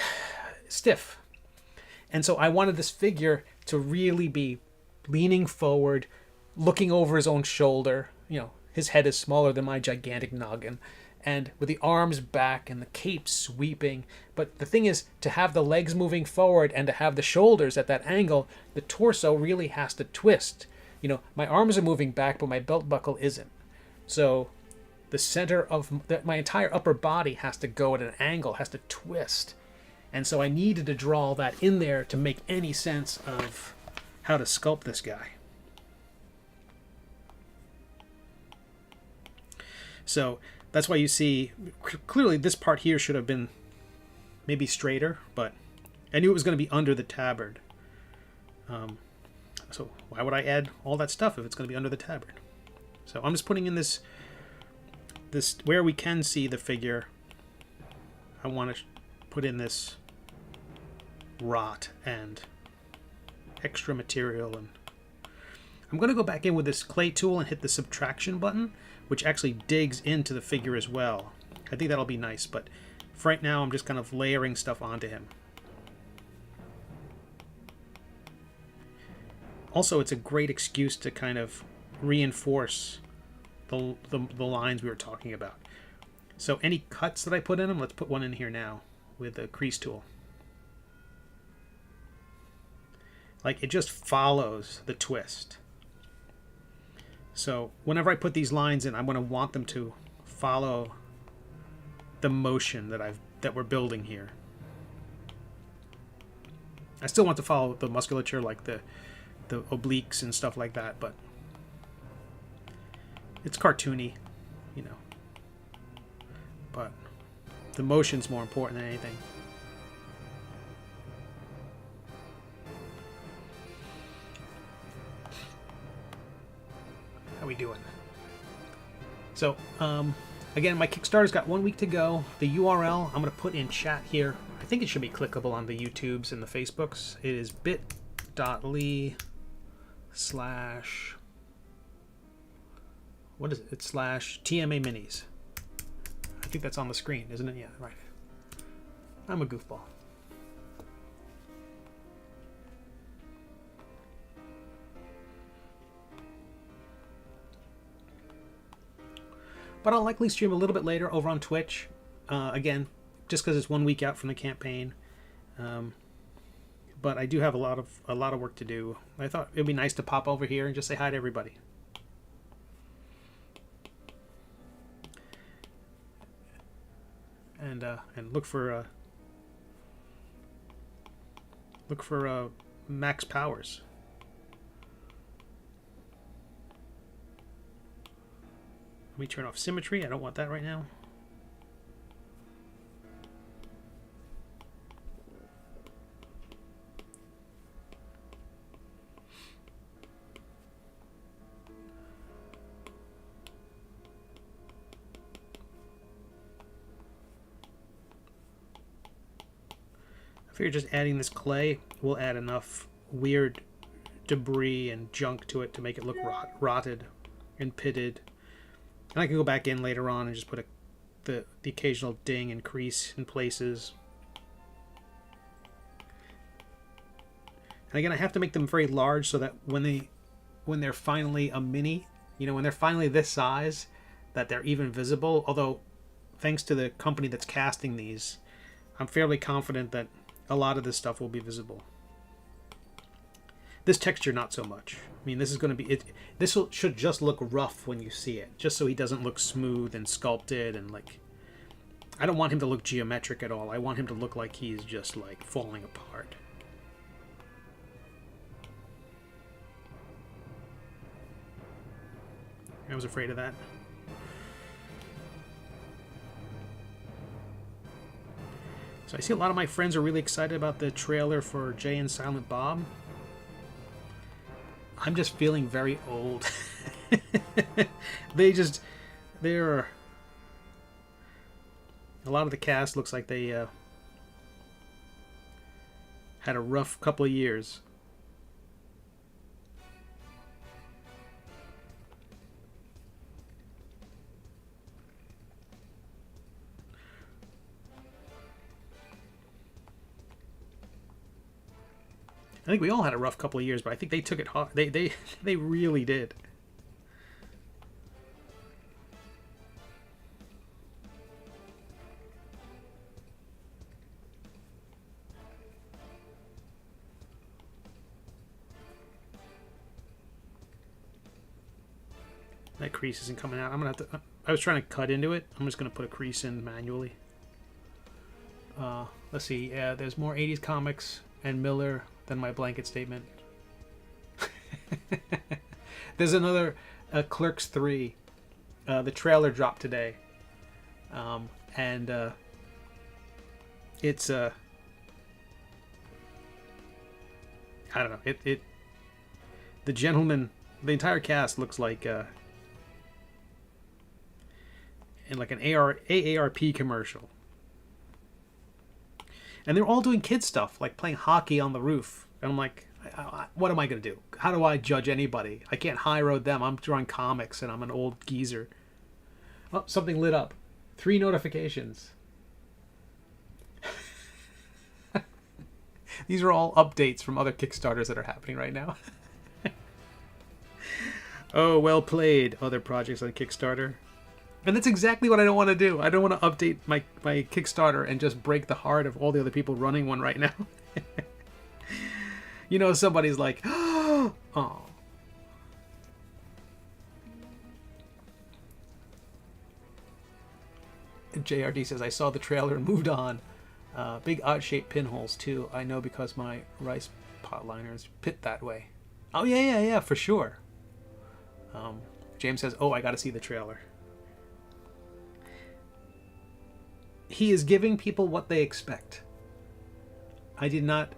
stiff. And so I wanted this figure to really be leaning forward, looking over his own shoulder. You know, his head is smaller than my gigantic noggin, and with the arms back and the cape sweeping. But the thing is, to have the legs moving forward and to have the shoulders at that angle, the torso really has to twist. You know, my arms are moving back, but my belt buckle isn't. So the center of my entire upper body has to go at an angle, has to twist. And so I needed to draw that in there to make any sense of how to sculpt this guy. So that's why you see, clearly this part here should have been maybe straighter, but I knew it was going to be under the tabard. So why would I add all that stuff if it's going to be under the tabard? So I'm just putting in this where we can see the figure. I want to put in this rot and extra material, and I'm going to go back in with this clay tool and hit the subtraction button, which actually digs into the figure as well. I think that'll be nice, but for right now I'm just kind of layering stuff onto him. Also, it's a great excuse to kind of reinforce the lines we were talking about. So any cuts that I put in them, let's put one in here now with the crease tool. Like, it just follows the twist. So whenever I put these lines in, I'm going to want them to follow the motion that we're building here. I still want to follow the musculature, like the obliques and stuff like that, but it's cartoony, you know. But the motion's more important than anything. How we doing? So, again, my Kickstarter's got 1 week to go. The URL I'm going to put in chat here. I think it should be clickable on the YouTubes and the Facebooks. It is bit.ly/ what is it? It's /TMA Minis. I think that's on the screen, isn't it? Yeah, right. I'm a goofball. But I'll likely stream a little bit later over on Twitch. Again, just because it's 1 week out from the campaign. But I do have a lot of work to do. I thought it'd be nice to pop over here and just say hi to everybody. And look for max powers. Let me turn off symmetry. I don't want that right now. I figure just adding this clay will add enough weird debris and junk to it to make it look rotted and pitted. And I can go back in later on and just put the occasional ding and crease in places. And again, I have to make them very large so that when they're finally a mini, when they're finally this size, that they're even visible. Although, thanks to the company that's casting these, I'm fairly confident that a lot of this stuff will be visible. This texture, not so much. I mean, this is going to be... should just look rough when you see it, just so he doesn't look smooth and sculpted and like... I don't want him to look geometric at all. I want him to look like he's just like falling apart. I was afraid of that. So I see a lot of my friends are really excited about the trailer for Jay and Silent Bob. I'm just feeling very old. They're... A lot of the cast looks like they had a rough couple of years. I think we all had a rough couple of years, but I think they took it hard. They really did. That crease isn't coming out. I'm gonna have to. I was trying to cut into it. I'm just gonna put a crease in manually. Let's see. Yeah, there's more 80s comics and Miller than my blanket statement. There's another Clerks 3. The trailer dropped today, and it's I don't know. The gentleman, the entire cast looks like in like an AARP commercial. And they're all doing kid stuff, like playing hockey on the roof. And I'm like, what am I going to do? How do I judge anybody? I can't high road them. I'm drawing comics, and I'm an old geezer. Oh, something lit up. 3 notifications. These are all updates from other Kickstarters that are happening right now. Oh, well played, other projects on Kickstarter. And that's exactly what I don't want to do. I don't want to update my Kickstarter and just break the heart of all the other people running one right now. Somebody's like, oh. JRD says, I saw the trailer and moved on. Big odd-shaped pinholes, too. I know because my rice pot liners pit that way. Oh, yeah, for sure. James says, oh, I got to see the trailer. He is giving people what they expect. I did not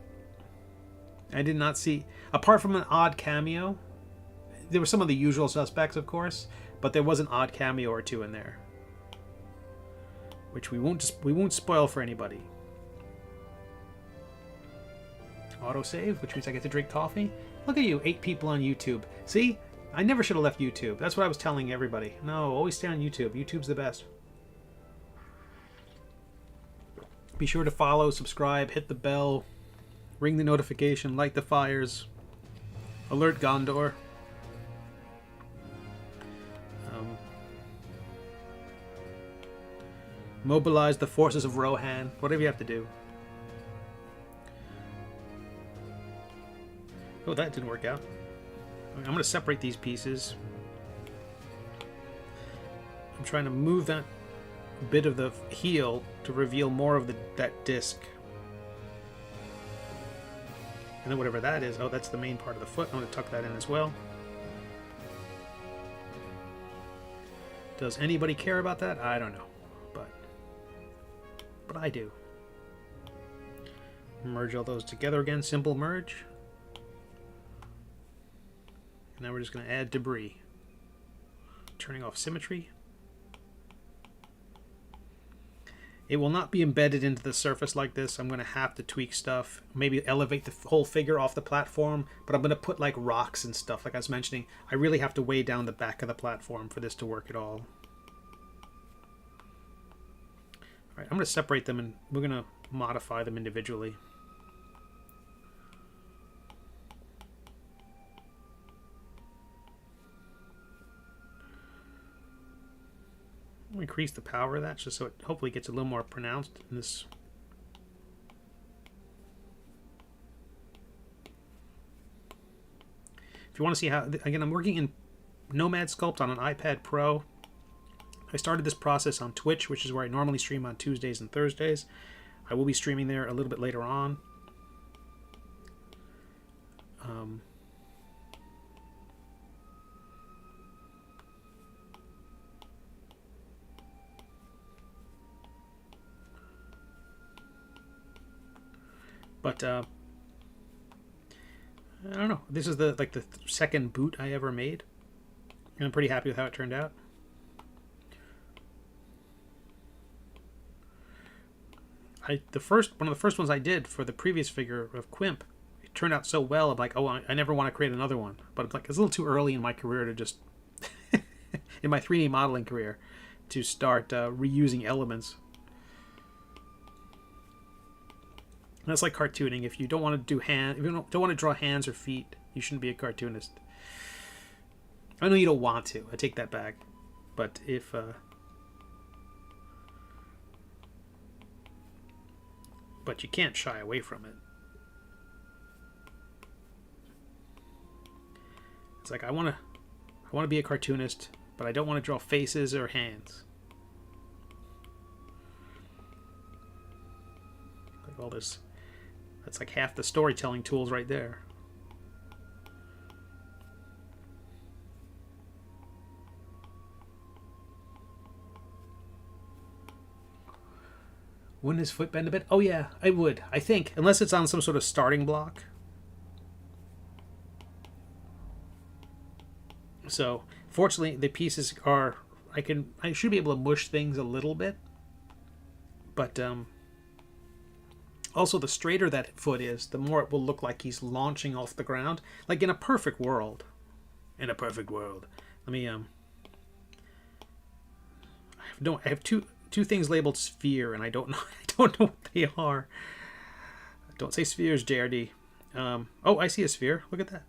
see, apart from an odd cameo, there were some of the usual suspects, of course, but there was an odd cameo or two in there, which we won't spoil for anybody. Autosave, which means I get to drink coffee. Look at you, 8 people on YouTube. See, I never should have left YouTube. That's what I was telling everybody. No, always stay on YouTube. YouTube's the best. Be sure to follow, subscribe, hit the bell, ring the notification, light the fires, alert Gondor. Mobilize the forces of Rohan, whatever you have to do. Oh, that didn't work out. I'm going to separate these pieces. I'm trying to move that bit of the heel to reveal more of that disc. And then whatever that is, oh, that's the main part of the foot. I'm going to tuck that in as well. Does anybody care about that? I don't know, but I do. Merge all those together again, simple merge. And now we're just going to add debris. Turning off symmetry. It will not be embedded into the surface like this. I'm going to have to tweak stuff. Maybe elevate the whole figure off the platform. But I'm going to put like rocks and stuff. Like I was mentioning, I really have to weigh down the back of the platform for this to work at all. Alright, I'm going to separate them and we're going to modify them individually. Increase the power of that just so it hopefully gets a little more pronounced in this. If you want to see how, again, I'm working in Nomad Sculpt on an iPad Pro. I started this process on Twitch, which is where I normally stream on Tuesdays and Thursdays. I will be streaming there a little bit later on. But I don't know. This is the second boot I ever made, and I'm pretty happy with how it turned out. One of the first ones I did for the previous figure of Quimp, it turned out so well. I'm like, oh, I never want to create another one. But it's a little too early in my career to just in my 3D modeling career to start reusing elements. And that's like cartooning. If you don't want to do if you don't want to draw hands or feet, you shouldn't be a cartoonist. I know you don't want to. I take that back. But if but you can't shy away from it. It's like I want to be a cartoonist, but I don't want to draw faces or hands. Like all this. That's like half the storytelling tools right there. Wouldn't his foot bend a bit? Oh yeah, I would. I think. Unless it's on some sort of starting block. So, fortunately, the pieces are... I should be able to mush things a little bit. But, also, the straighter that foot is, the more it will look like he's launching off the ground. Like in a perfect world. In a perfect world. Let me, I have two things labeled sphere, and I don't know what they are. Don't say spheres, JRD. Oh, I see a sphere. Look at that.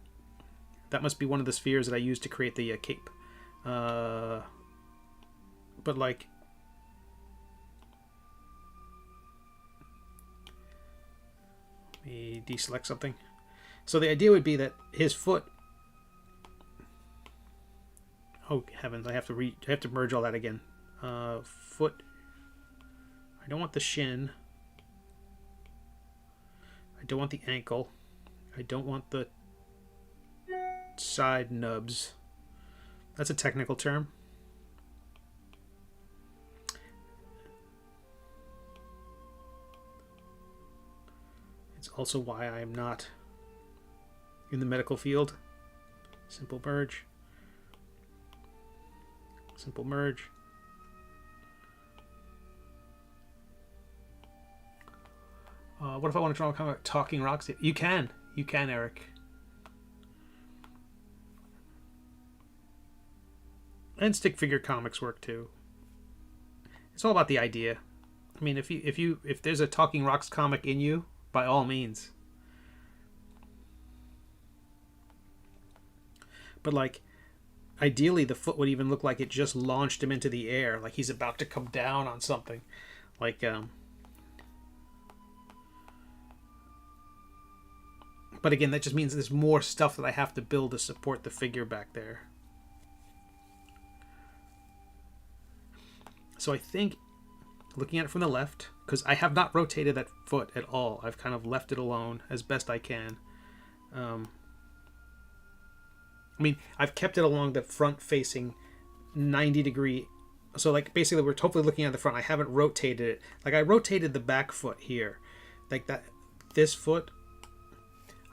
That must be one of the spheres that I used to create the cape. But like... Let me deselect something. So the idea would be that his foot... Oh heavens! I have to merge all that again. Foot. I don't want the shin. I don't want the ankle. I don't want the side nubs. That's a technical term. It's also why I am not in the medical field. Simple merge. Simple merge. What if I want to draw kind of talking rocks? You can, Eric. And stick figure comics work too. It's all about the idea. I mean, if there's a Talking Rocks comic in you, by all means. But like, ideally, the foot would even look like it just launched him into the air, like he's about to come down on something, But again, that just means there's more stuff that I have to build to support the figure back there. So I think, looking at it from the left, because I have not rotated that foot at all. I've kind of left it alone as best I can. I mean, I've kept it along the front facing 90 degree. So like basically we're hopefully looking at the front. I haven't rotated it. Like I rotated the back foot here. Like that, this foot,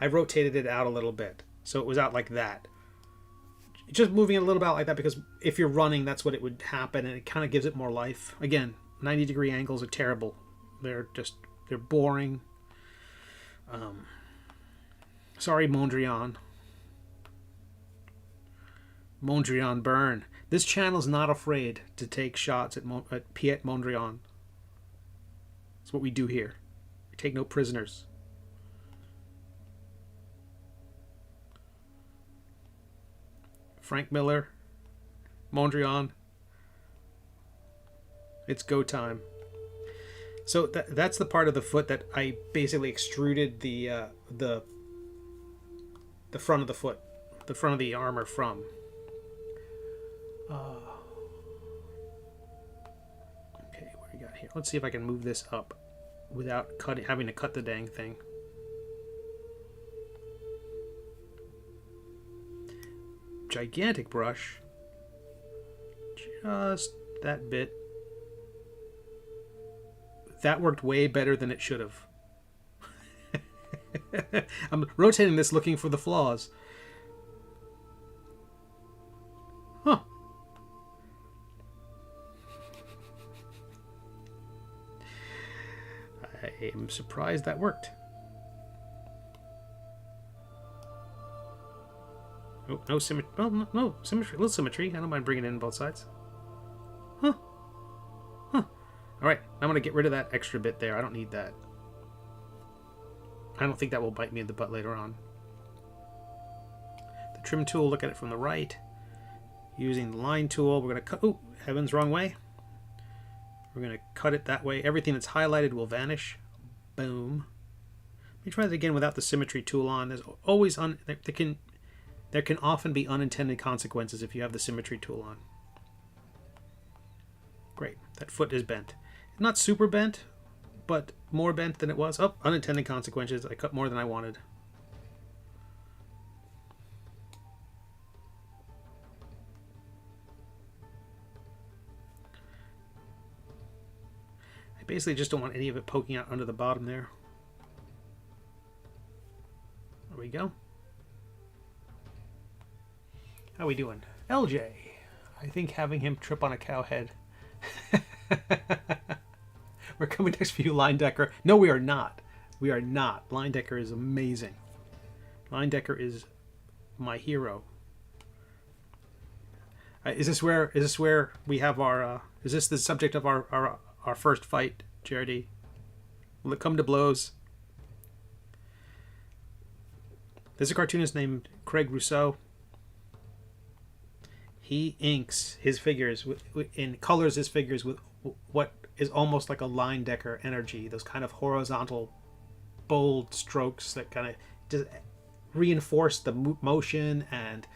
I rotated it out a little bit. So it was out like that. Just moving it a little bit out like that because if you're running, that's what it would happen. And it kind of gives it more life. Again, 90 degree angles are terrible. They're boring. Sorry, Mondrian. Mondrian burn. This channel's not afraid to take shots at Piet Mondrian. That's what we do here. We take no prisoners. Frank Miller. Mondrian. It's go time. So that's the part of the foot that I basically extruded the front of the foot, the front of the armor from. Okay, what do we got here? Let's see if I can move this up without having to cut the dang thing. Gigantic brush. Just that bit. That worked way better than it should have. I'm rotating this looking for the flaws. Huh. I am surprised that worked. Oh, no symmetry. Well, no symmetry. A little symmetry. I don't mind bringing it in both sides. Huh. Huh. All right. I'm going to get rid of that extra bit there. I don't need that. I don't think that will bite me in the butt later on. The trim tool, look at it from the right. Using the line tool, we're going to cut... Oh, heavens, wrong way. We're going to cut it that way. Everything that's highlighted will vanish. Boom. Let me try that again without the symmetry tool on. There's always... There can often be unintended consequences if you have the symmetry tool on. Great. That foot is bent. Not super bent, but more bent than it was. Oh, unintended consequences. I cut more than I wanted. I basically just don't want any of it poking out under the bottom there. There we go. How we doing? LJ. I think having him trip on a cow head. We're coming next for you, Line Decker. No, we are not. We are not. Line Decker is amazing. Line Decker is my hero. Is this where we have our? Is this the subject of our first fight, Charity? Will it come to blows? There's a cartoonist named Craig Rousseau. He inks his figures and colors his figures with what is almost like a Line Decker energy. Those kind of horizontal, bold strokes that kind of just reinforce the motion and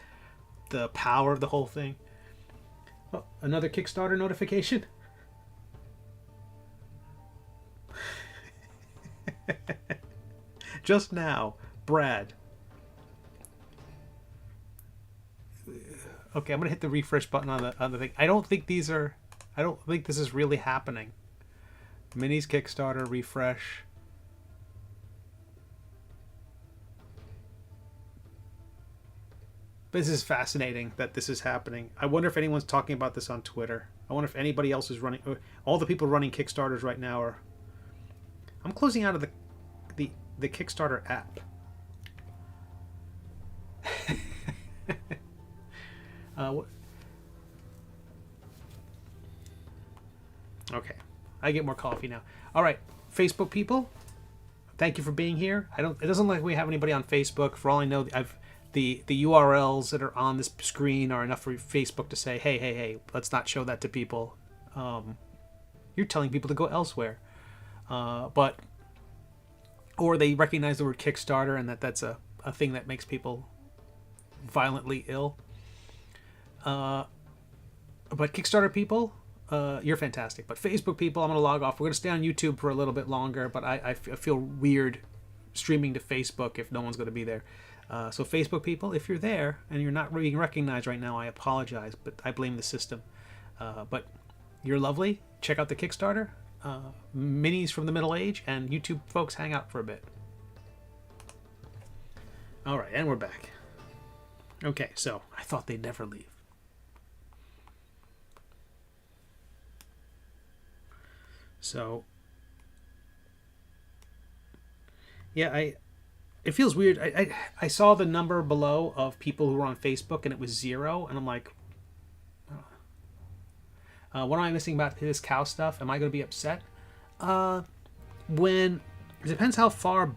the power of the whole thing. Oh, another Kickstarter notification. Just now, Brad. Okay, I'm gonna hit the refresh button on the thing. I don't think this is really happening. Minis Kickstarter refresh. This is fascinating that this is happening. I wonder if anyone's talking about this on Twitter. I wonder if anybody else is running. All the people running Kickstarters right now are. I'm closing out of the Kickstarter app. Okay, I get more coffee now. All right, Facebook people, thank you for being here. It doesn't look like we have anybody on Facebook. For all I know, the URLs that are on this screen are enough for Facebook to say, hey, let's not show that to people. You're telling people to go elsewhere. Or they recognize the word Kickstarter and that's a a thing that makes people violently ill. But Kickstarter people, you're fantastic. But Facebook people, I'm going to log off. We're going to stay on YouTube for a little bit longer, but I feel weird streaming to Facebook if no one's going to be there. So Facebook people, if you're there and you're not being recognized right now, I apologize, but I blame the system. But you're lovely. Check out the Kickstarter. Minis from the Middle Age, and YouTube folks, hang out for a bit. All right, and we're back. Okay, so I thought they'd never leave. So, yeah, it feels weird. I saw the number below of people who were on Facebook, and it was 0, and I'm like, what am I missing about this cow stuff? Am I going to be upset? It depends how far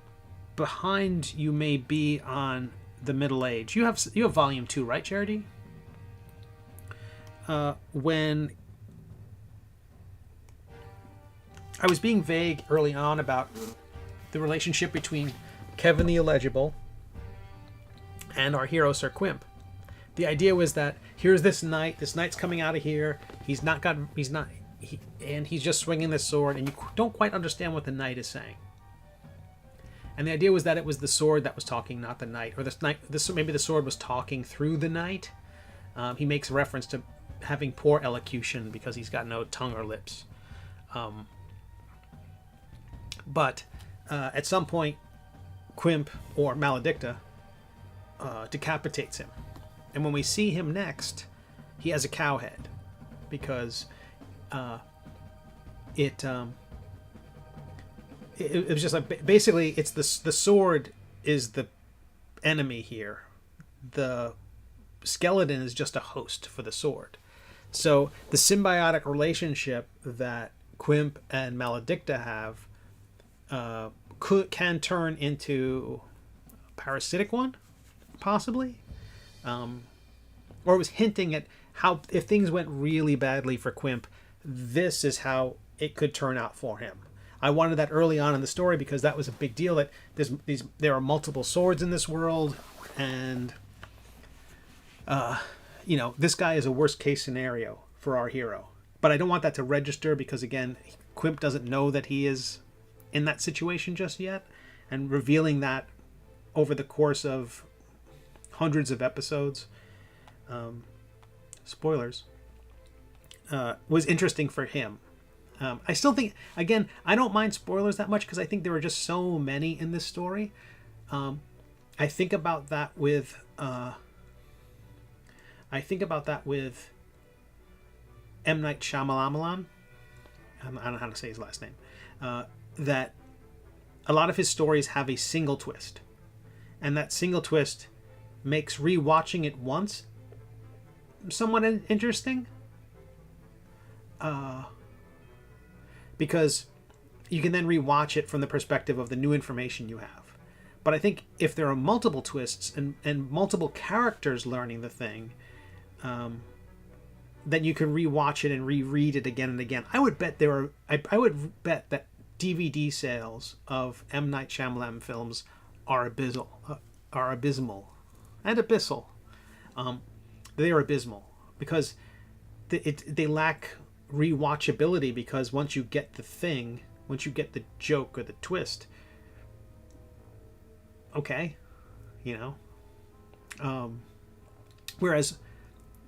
behind you may be on the Middle Age. You have volume 2, right, Charity? When I was being vague early on about the relationship between Kevin the Illegible and our hero Sir Quimp. The idea was that here's this knight. This knight's coming out of here. He's just swinging this sword, and you don't quite understand what the knight is saying. And the idea was that it was the sword that was talking, not the knight, or maybe the sword was talking through the knight. He makes reference to having poor elocution because he's got no tongue or lips. But at some point, Quimp or Maledicta decapitates him. And when we see him next, he has a cow head because it was just like, basically it's the sword is the enemy here. The skeleton is just a host for the sword. So the symbiotic relationship that Quimp and Maledicta have can turn into a parasitic one, possibly. Or it was hinting at how, if things went really badly for Quimp, this is how it could turn out for him. I wanted that early on in the story because that was a big deal, that there are multiple swords in this world, and this guy is a worst case scenario for our hero. But I don't want that to register because, again, Quimp doesn't know that he is in that situation just yet, and revealing that over the course of hundreds of episodes, spoilers, was interesting for him. I still think, again, I don't mind spoilers that much because I think there are just so many in this story. I think about that with M. Night Shyamalan. I don't know how to say his last name. That a lot of his stories have a single twist, and that single twist makes rewatching it once somewhat interesting. Because you can then rewatch it from the perspective of the new information you have. But I think if there are multiple twists and multiple characters learning the thing, then you can rewatch it and reread it again and again. I would bet I would bet that DVD sales of M. Night Shyamalan films are abysmal and abyssal. They are abysmal because they lack rewatchability, because once you get the joke or the twist, okay, whereas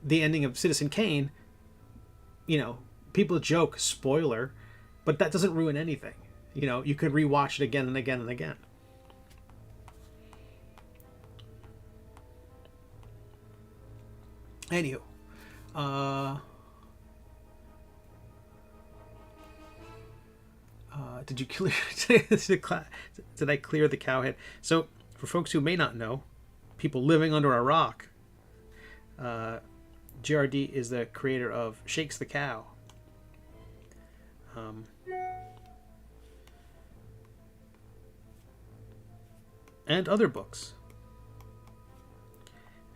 the ending of Citizen Kane, people joke, spoiler, but that doesn't ruin anything. You could rewatch it again and again and again. Anywho, did you clear? Did I clear the cow head? So, for folks who may not know, people living under a rock, GRD is the creator of Shakes the Cow. And other books.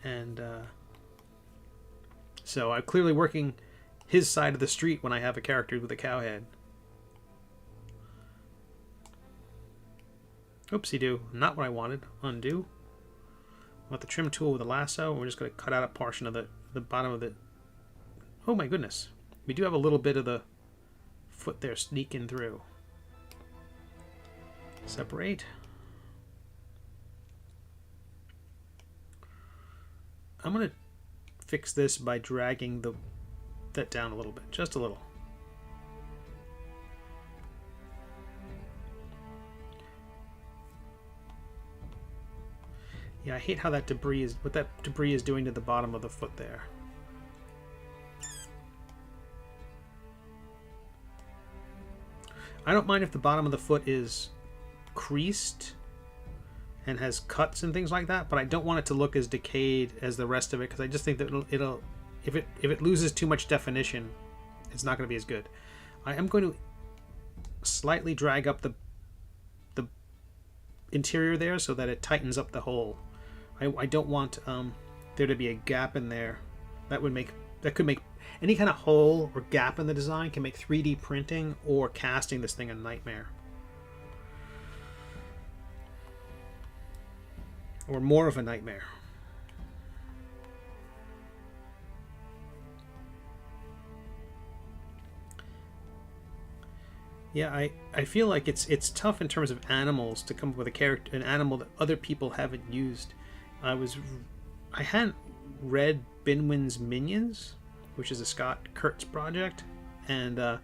And so I'm clearly working his side of the street when I have a character with a cow head. Oopsie-doo. Not what I wanted. Undo. With the trim tool with a lasso, we're just going to cut out a portion of the bottom of the... Oh my goodness. We do have a little bit of the foot there sneaking through. Separate. I'm going to fix this by dragging that down a little bit, just a little. Yeah, I hate how that debris is, what that debris is doing to the bottom of the foot there. I don't mind if the bottom of the foot is creased and has cuts and things like that, but I don't want it to look as decayed as the rest of it, because I just think that it'll if it loses too much definition, it's not going to be as good. I am going to slightly drag up the interior there so that it tightens up the hole. I don't want there to be a gap in there. That could make any kind of hole or gap in the design can make 3D printing or casting this thing a nightmare. Or more of a nightmare. Yeah, I feel like it's tough in terms of animals to come up with an animal that other people haven't used. I hadn't read Binwin's Minions, which is a Scott Kurtz project, and I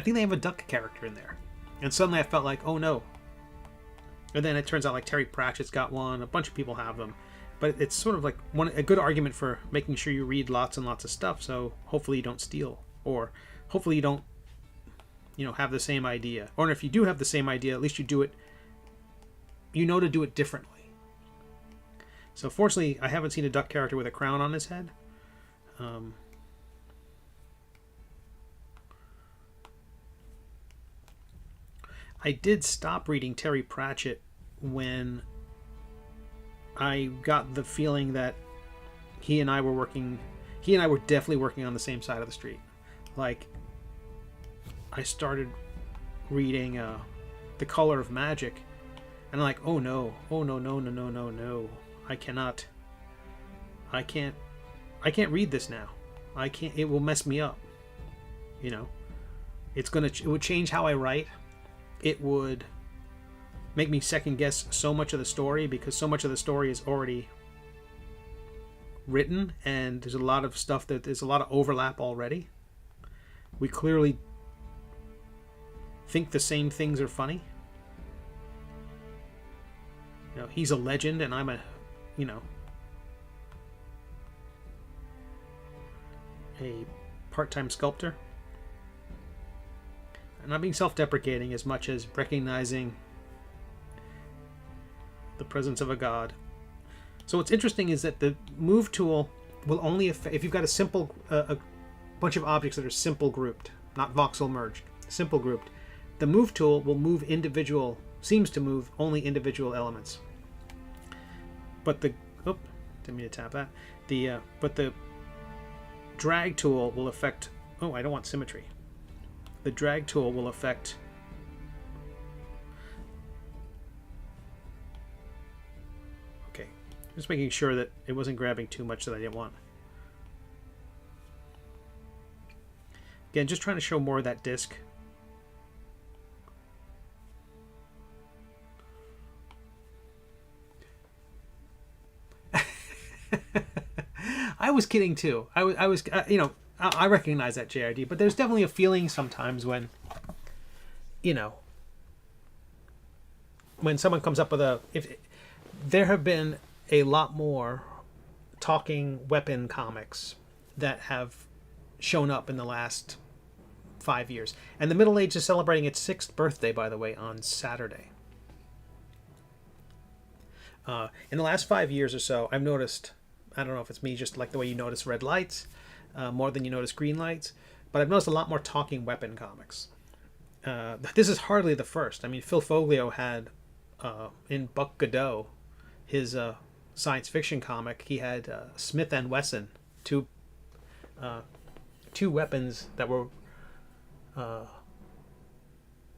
think they have a duck character in there. And suddenly I felt like, oh no. And then it turns out like Terry Pratchett's got one, a bunch of people have them. But it's sort of like a good argument for making sure you read lots and lots of stuff, so hopefully you don't steal, or hopefully you don't, have the same idea. Or if you do have the same idea, at least you do it, to do it differently. So fortunately, I haven't seen a duck character with a crown on his head. I did stop reading Terry Pratchett when I got the feeling that he and I were definitely working on the same side of the street. Like, I started reading The Color of Magic, and I'm like, oh no, no. I can't read this now. It will mess me up. It would change how I write. It would make me second guess so much of the story, because so much of the story is already written, and there's a lot of overlap already. We clearly think the same things are funny. He's a legend and I'm a part-time sculptor. I'm not being self-deprecating as much as recognizing the presence of a god. So what's interesting is that the move tool will only affect if you've got a bunch of objects that are simple grouped, not voxel merged, simple grouped. The move tool will seems to move only individual elements. But didn't mean to tap that. But the drag tool will affect. Oh, I don't want symmetry. The drag tool will affect. Okay, just making sure that it wasn't grabbing too much that I didn't want. Again, just trying to show more of that disc. I was kidding too. I recognize that, JRD, but there's definitely a feeling sometimes when someone comes up with there have been a lot more talking weapon comics that have shown up in the last 5 years. And the Middle Age is celebrating its 6th birthday, by the way, on Saturday. In the last 5 years or so, I've noticed, I don't know if it's me, just like the way you notice red lights more than you notice green lights, but I've noticed a lot more talking weapon comics. This is hardly the first. I mean, Phil Foglio had, in Buck Godot, his science fiction comic, he had Smith & Wesson, two weapons that were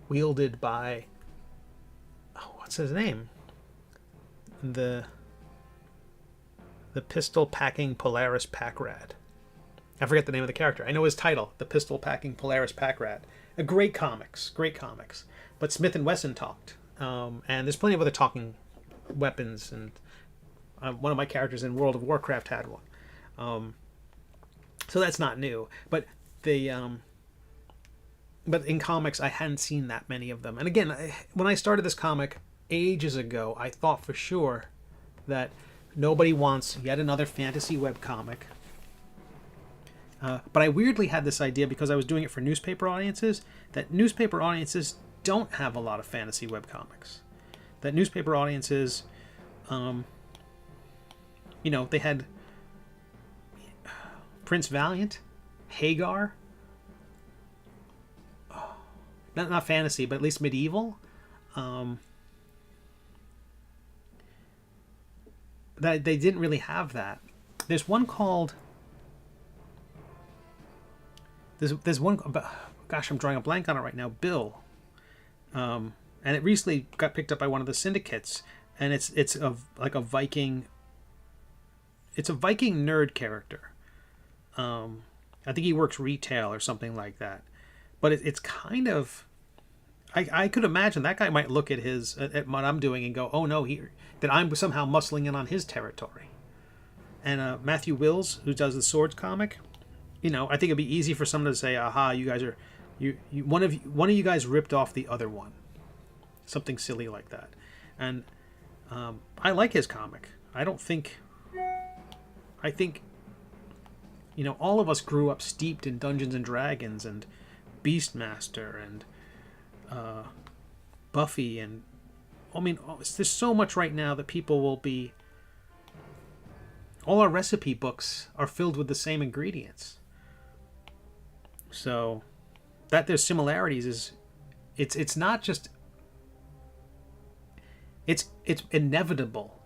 wielded by, what's his name? The Pistol Packing Polaris Pack Rat. I forget the name of the character. I know his title, The Pistol Packing Polaris Pack Rat. Great comics, great comics. But Smith and Wesson talked, and there's plenty of other talking weapons. And one of my characters in World of Warcraft had one, so that's not new. But but in comics, I hadn't seen that many of them. And again, when I started this comic ages ago, I thought for sure that nobody wants yet another fantasy webcomic. But I weirdly had this idea, because I was doing it for newspaper audiences, that newspaper audiences don't have a lot of fantasy webcomics. That newspaper audiences, they had Prince Valiant, Hagar, not fantasy, but at least medieval. That they didn't really have that. There's one called... There's one... Gosh, I'm drawing a blank on it right now. Bill. And it recently got picked up by one of the syndicates. And it's like a Viking... It's a Viking nerd character. I think he works retail or something like that. But it's kind of... I could imagine that guy might look at what I'm doing and go, oh no, that I'm somehow muscling in on his territory. And Matthew Wills, who does the Swords comic, I think it'd be easy for someone to say, aha, you guys are... one of you guys ripped off the other one. Something silly like that. And I like his comic. I think all of us grew up steeped in Dungeons and Dragons and Beastmaster and Buffy, and there's so much right now that people will be... All our recipe books are filled with the same ingredients. So that there's similarities is... It's not just... It's inevitable.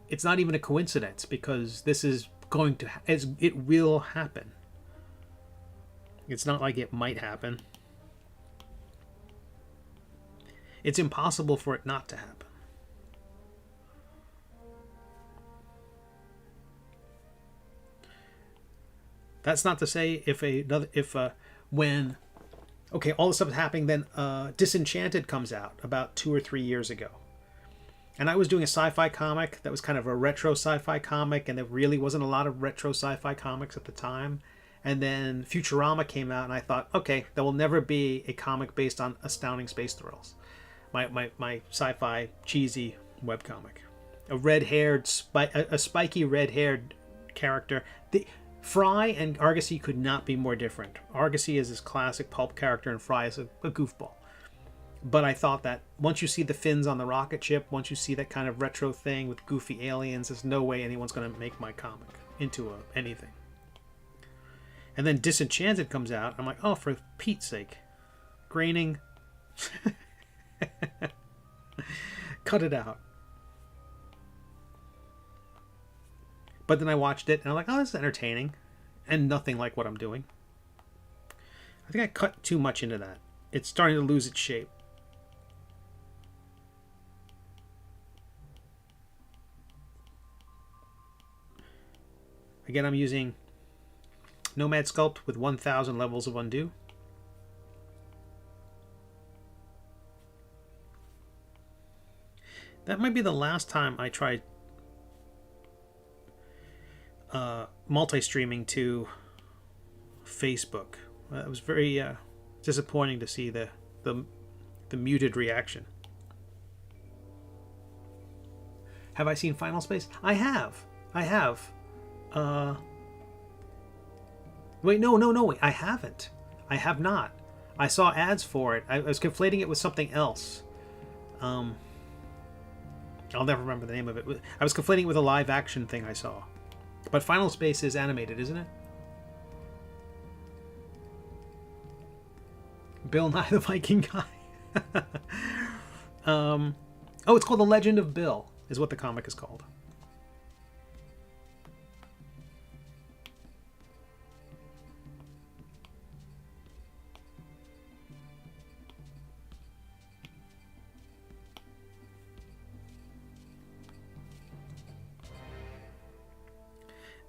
It's not even a coincidence, because this is going to... It will happen. It's not like it might happen. It's impossible for it not to happen. That's not to say when all this stuff is happening, then Disenchanted comes out about 2 or 3 years ago. And I was doing a sci-fi comic that was kind of a retro sci-fi comic, and there really wasn't a lot of retro sci-fi comics at the time. And then Futurama came out, and I thought, okay, there will never be a comic based on Astounding Space Thrills. My sci-fi cheesy webcomic. A spiky red-haired character. Fry and Argosy could not be more different. Argosy is this classic pulp character, and Fry is a goofball. But I thought that once you see the fins on the rocket ship, once you see that kind of retro thing with goofy aliens, there's no way anyone's going to make my comic into anything. And then Disenchanted comes out. I'm like, oh, for Pete's sake. Graining. Cut it out. But then I watched it, and I'm like, oh, this is entertaining. And nothing like what I'm doing. I think I cut too much into that. It's starting to lose its shape. Again, I'm using Nomad Sculpt with 1,000 levels of undo. That might be the last time I tried multi-streaming to Facebook. It was very disappointing to see the muted reaction. Have I seen Final Space? I have. Wait, no, I haven't. I have not. I saw ads for it. I was conflating it with something else. I'll never remember the name of it. I was conflating it with a live action thing I saw. But Final Space is animated, isn't it? Bill Nye the Viking Guy. Oh, it's called The Legend of Bill, is what the comic is called.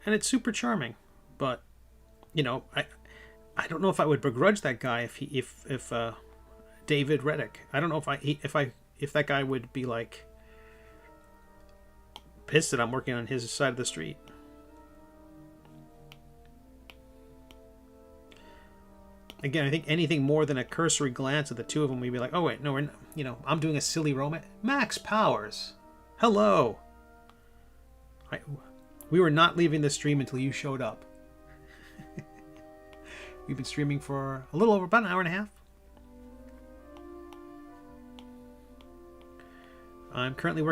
and it's super charming. But you know, I don't know if I would begrudge that guy if David Reddick. I don't know if that guy would be like pissed that I'm working on his side of the street. Again, I think anything more than a cursory glance at the two of them, we'd be like, oh wait, no, we're not, you know, I'm doing a silly romance. Max Powers, hello. We were not leaving the stream until you showed up. We've been streaming for a little over about an hour and a half. I'm currently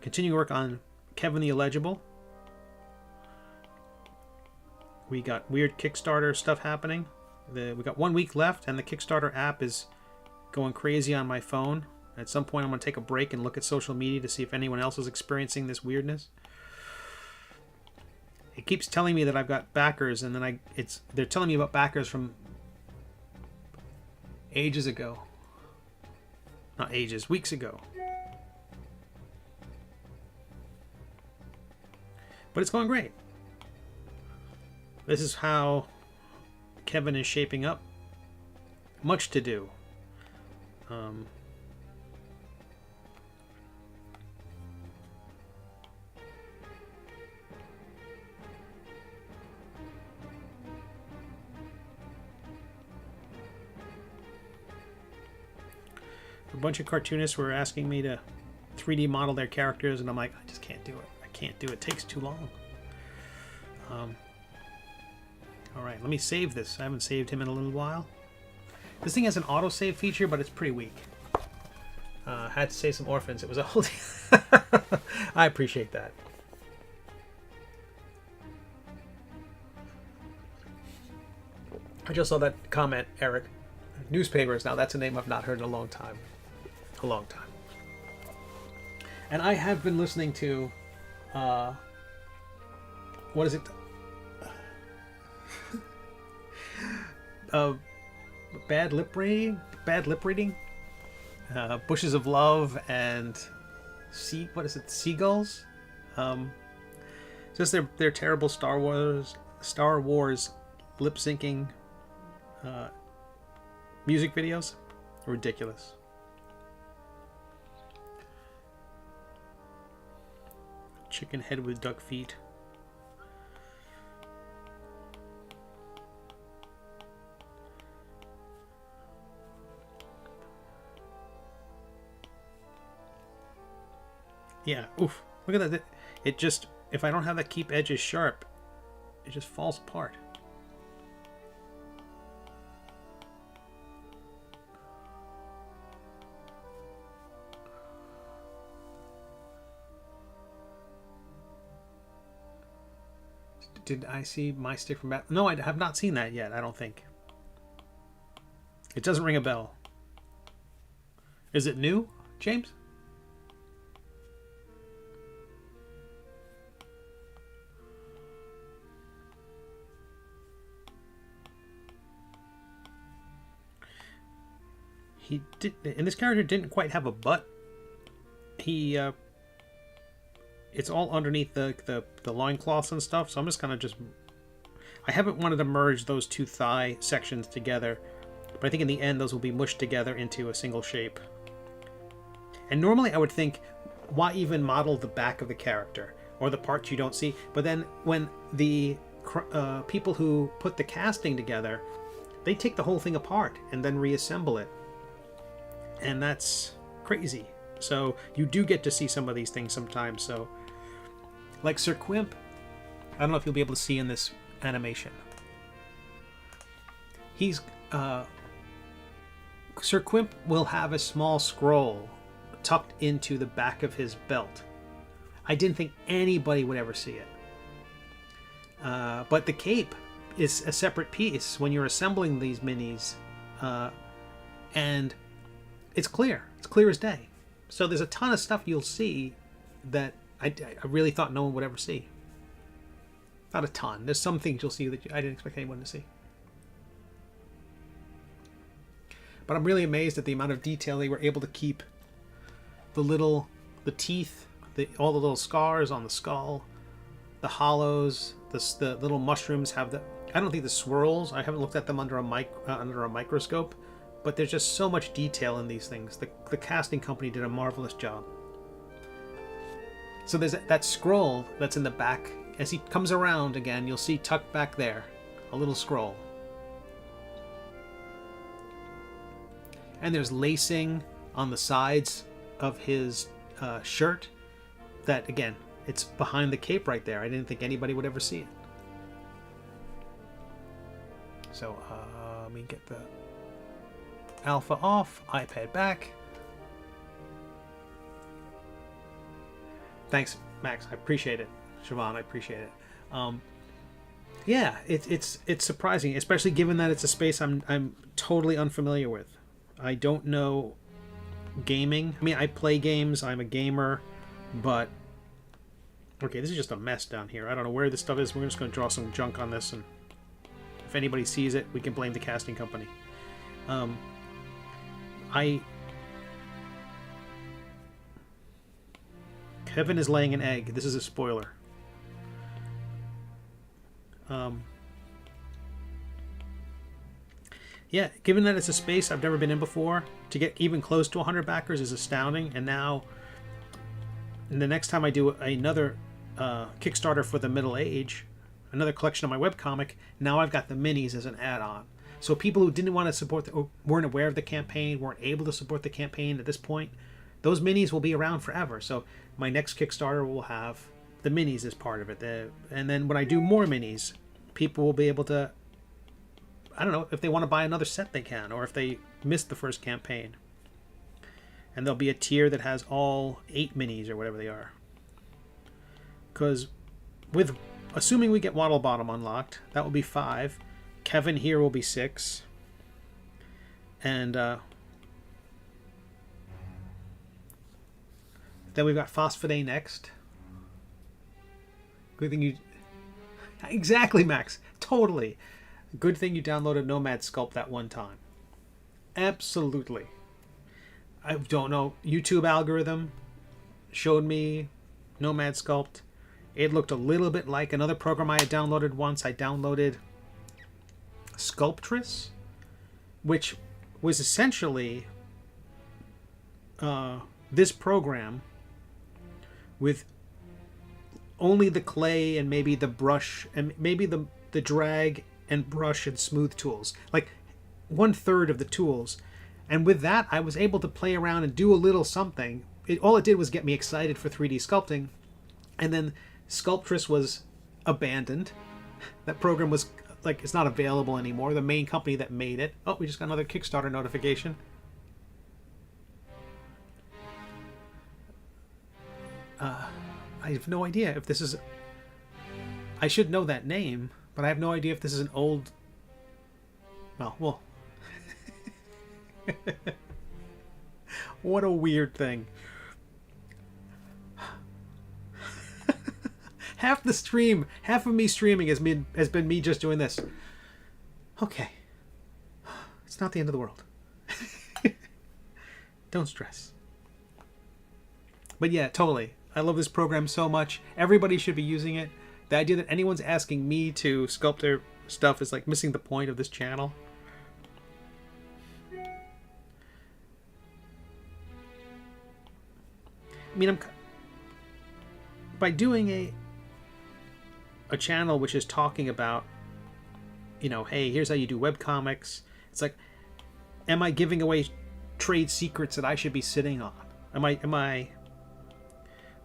continuing work on Kevin the Illegible. We got weird Kickstarter stuff happening. We got 1 week left, and the Kickstarter app is going crazy on my phone. At some point, I'm going to take a break and look at social media to see if anyone else is experiencing this weirdness. It keeps telling me that I've got backers, and then they're telling me about backers from ages ago. Not ages, weeks ago. But it's going great. This is how Kevin is shaping up. Much to do. A bunch of cartoonists were asking me to 3D model their characters, and I'm like, I just can't do it. I can't do it. It takes too long. Alright, let me save this. I haven't saved him in a little while. This thing has an autosave feature, but it's pretty weak. Had to save some orphans. It was a whole... I appreciate that. I just saw that comment, Eric. Newspapers. Now, that's a name I've not heard in a long time. A long time. And I have been listening to... what is it? Bad lip reading, Bushes of Love, and Seagulls. Just their terrible Star Wars lip syncing music videos. Ridiculous. Chicken head with duck feet. Yeah, oof. Look at that. It just, if I don't have that keep edges sharp, it just falls apart. Did I see My Stick from Bat? No, I have not seen that yet, I don't think. It doesn't ring a bell. Is it new, James? He did, and this character didn't quite have a butt. It's all underneath the loincloths and stuff, so I'm just kind of I haven't wanted to merge those two thigh sections together, but I think in the end those will be mushed together into a single shape. And normally I would think, why even model the back of the character, or the parts you don't see? But then when the people who put the casting together, they take the whole thing apart and then reassemble it. And that's crazy. So you do get to see some of these things sometimes. So, like Sir Quimp, I don't know if you'll be able to see in this animation. Sir Quimp will have a small scroll tucked into the back of his belt. I didn't think anybody would ever see it. But the cape is a separate piece when you're assembling these minis, and it's clear as day. So there's a ton of stuff you'll see that I really thought no one would ever see. Not a ton. There's some things you'll see that I didn't expect anyone to see. But I'm really amazed at the amount of detail they were able to keep. The teeth, all the little scars on the skull, the hollows, The little mushrooms have the. I don't think the swirls. I haven't looked at them under a microscope, but there's just so much detail in these things. The casting company did a marvelous job. So there's that scroll that's in the back. As he comes around again, you'll see tucked back there a little scroll. And there's lacing on the sides of his shirt that, again, it's behind the cape right there. I didn't think anybody would ever see it. So let me get the alpha off, iPad back. Thanks, Max. I appreciate it. Siobhan, I appreciate it. Yeah, it's surprising, especially given that it's a space I'm totally unfamiliar with. I don't know gaming. I mean, I play games. I'm a gamer, but okay, this is just a mess down here. I don't know where this stuff is. We're just going to draw some junk on this, and if anybody sees it, we can blame the casting company. Kevin is laying an egg. This is a spoiler. Yeah, given that it's a space I've never been in before, to get even close to 100 backers is astounding. And now, the next time I do another Kickstarter for the Middle Age, another collection of my webcomic, now I've got the minis as an add-on. So people who didn't want to support, or weren't aware of the campaign, weren't able to support the campaign at this point, those minis will be around forever. So my next Kickstarter will have the minis as part of it. And then when I do more minis, people will be able to, I don't know, if they want to buy another set they can, or if they missed the first campaign. And there'll be a tier that has all 8 minis or whatever they are. Because with, assuming we get Waddle Bottom unlocked, that will be 5. Kevin here will be 6. And then we've got Phosphide next. Good thing you... Exactly, Max. Totally. Good thing you downloaded Nomad Sculpt that one time. Absolutely. I don't know. YouTube algorithm showed me Nomad Sculpt. It looked a little bit like another program I had downloaded once. I downloaded Sculptress, which was essentially this program with only the clay and maybe the brush and maybe the drag and brush and smooth tools, like 1/3 of the tools. And with that, I was able to play around and do a little something. All it did was get me excited for 3D sculpting. And then Sculptress was abandoned. That program was like, it's not available anymore. The main company that made it. Oh, we just got another Kickstarter notification. I have no idea if this is... I should know that name, but I have no idea if this is an old... Well... What a weird thing. Half the stream, half of me streaming has been me just doing this. Okay. It's not the end of the world. Don't stress. But yeah, totally. I love this program so much. Everybody should be using it. The idea that anyone's asking me to sculpt their stuff is like missing the point of this channel. I mean, by doing a channel which is talking about, you know, hey, here's how you do webcomics. It's like, am I giving away trade secrets that I should be sitting on? Am I,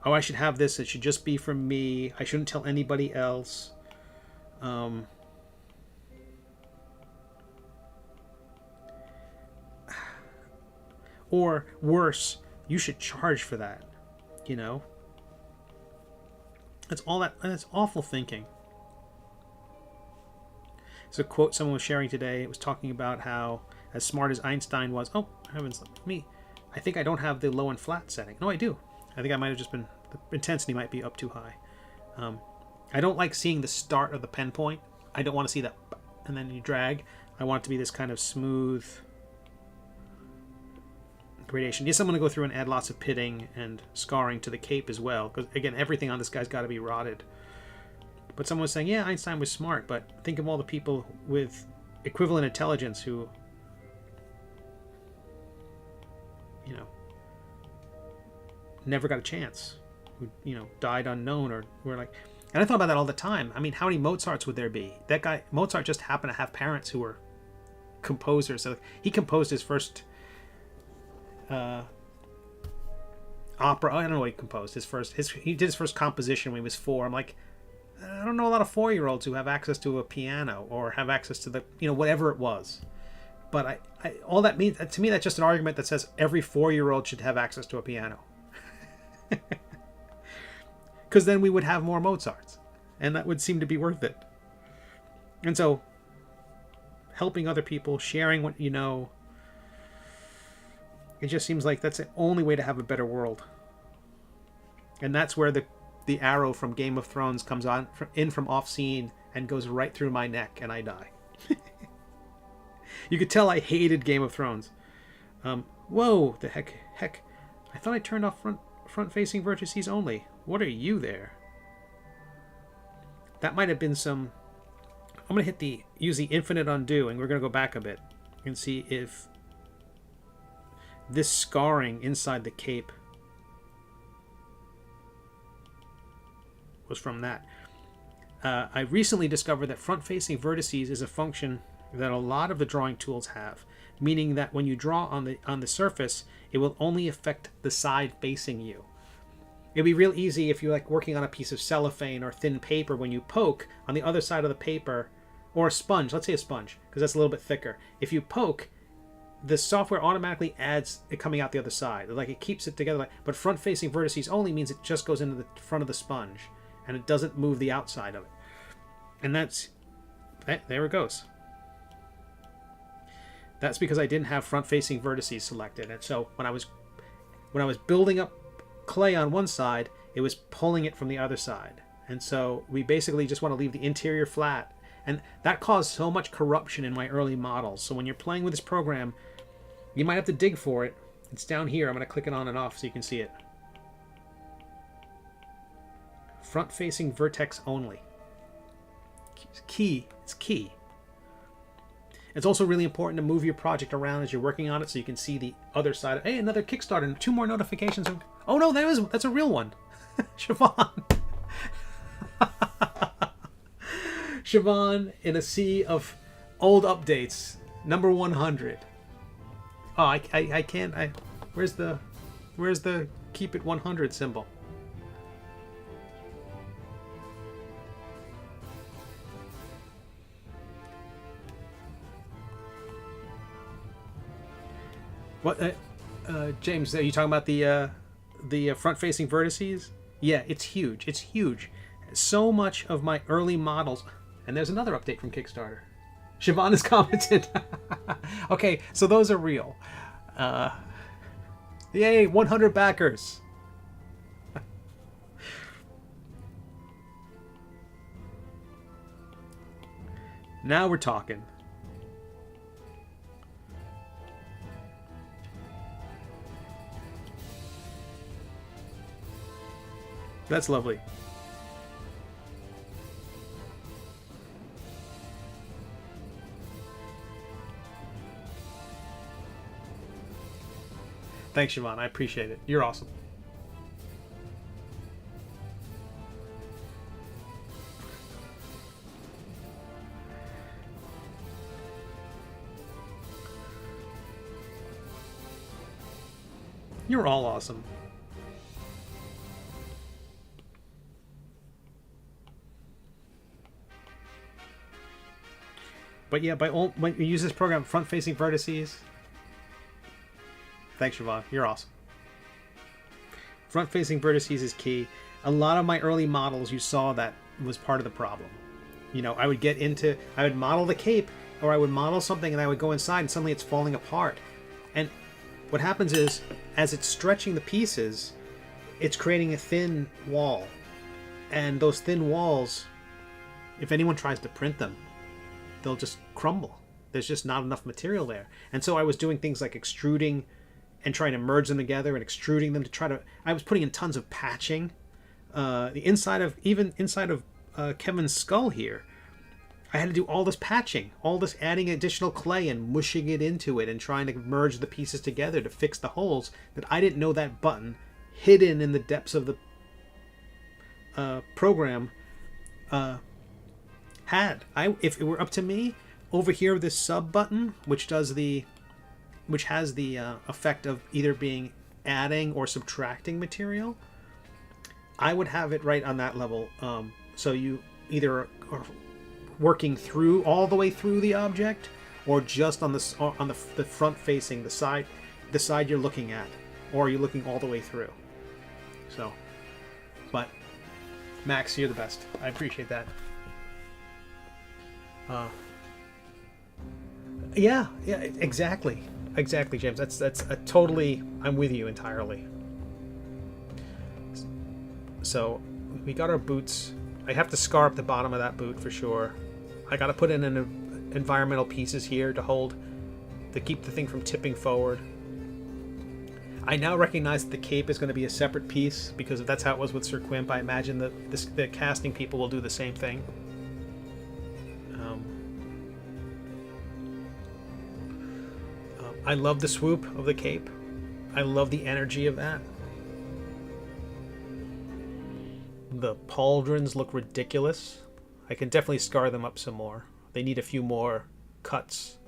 oh, I should have this. It should just be from me. I shouldn't tell anybody else. Or worse, you should charge for that. You know? That's awful thinking. It's a quote someone was sharing today. It was talking about how, as smart as Einstein was... Oh, heavens, me. I think I don't have the low and flat setting. No, I do. I think I might have just been... The intensity might be up too high. I don't like seeing the start of the pen point. I don't want to see that... And then you drag. I want it to be this kind of smooth... gradation. Yes, I'm going to go through and add lots of pitting and scarring to the cape as well. Because, again, everything on this guy's got to be rotted. But someone was saying, yeah, Einstein was smart, but think of all the people with equivalent intelligence who, you know, never got a chance, who, you know, died unknown, or were like, and I thought about that all the time. I mean, how many Mozarts would there be? That guy, Mozart, just happened to have parents who were composers. So he composed his first opera. I don't know what he composed. He did his first composition when he was 4. I'm like, I don't know a lot of 4-year-olds who have access to a piano or have access to the, you know, whatever it was. But I all that means, to me, that's just an argument that says every 4-year-old should have access to a piano. Because then we would have more Mozarts, and that would seem to be worth it. And so, helping other people, sharing what you know, it just seems like that's the only way to have a better world. And that's where the arrow from Game of Thrones comes in from off scene and goes right through my neck, and I die. You could tell I hated Game of Thrones. Whoa, the heck. I thought I turned off front-facing vertices only. What are you there? That might have been some... I'm going to use the infinite undo, and we're going to go back a bit and see if this scarring inside the cape was from that. I recently discovered that front-facing vertices is a function that a lot of the drawing tools have, meaning that when you draw on the surface, it will only affect the side facing you. It'd be real easy if you're like working on a piece of cellophane or thin paper. When you poke on the other side of the paper, or a sponge, let's say a sponge, because that's a little bit thicker. If you poke, the software automatically adds it coming out the other side. Like it keeps it together. But front-facing vertices only means it just goes into the front of the sponge, and it doesn't move the outside of it. And there it goes. That's because I didn't have front-facing vertices selected. And so when I was building up clay on one side, it was pulling it from the other side. And so we basically just want to leave the interior flat. And that caused so much corruption in my early models. So when you're playing with this program, you might have to dig for it. It's down here. I'm going to click it on and off so you can see it. Front-facing vertex only. It's key. It's key. It's also really important to move your project around as you're working on it so you can see the other side. Hey, another Kickstarter and 2 more notifications. Oh no, that's a real one. Siobhan. Siobhan in a sea of old updates. Number 100. Oh, I can't. Where's the keep it 100 symbol? What, James? Are you talking about the front-facing vertices? Yeah, it's huge. It's huge. So much of my early models, and there's another update from Kickstarter. Siobhan has commented. Okay, so those are real. Yay, 100 backers. Now we're talking. That's lovely. Thanks, Siobhan. I appreciate it. You're awesome. You're all awesome. But yeah, when you use this program, front-facing vertices. Thanks, Siobhan. You're awesome. Front-facing vertices is key. A lot of my early models, you saw that was part of the problem. You know, I would model the cape, or I would model something, and I would go inside, and suddenly it's falling apart. And what happens is, as it's stretching the pieces, it's creating a thin wall. And those thin walls, if anyone tries to print them, they'll just crumble. There's just not enough material there. And so I was doing things like extruding and trying to merge them together and extruding them to I was putting in tons of patching. The inside of Kevin's skull here, I had to do all this patching, all this adding additional clay and mushing it into it and trying to merge the pieces together to fix the holes that I didn't know that button hidden in the depths of the program had. If it were up to me, over here this sub button, which has the effect of either being adding or subtracting material, I would have it right on that level. So you either are working through all the way through the object, or just on the front facing the side you're looking at, or you're looking all the way through. So, but Max, you're the best. I appreciate that. Yeah, exactly, James. That's a totally. I'm with you entirely. So we got our boots. I have to scar up the bottom of that boot for sure. I got to put in an environmental pieces here to keep the thing from tipping forward. I now recognize that the cape is going to be a separate piece because that's how it was with Sir Quimp. I imagine that the casting people will do the same thing. I love the swoop of the cape. I love the energy of that. The pauldrons look ridiculous. I can definitely scar them up some more. They need a few more cuts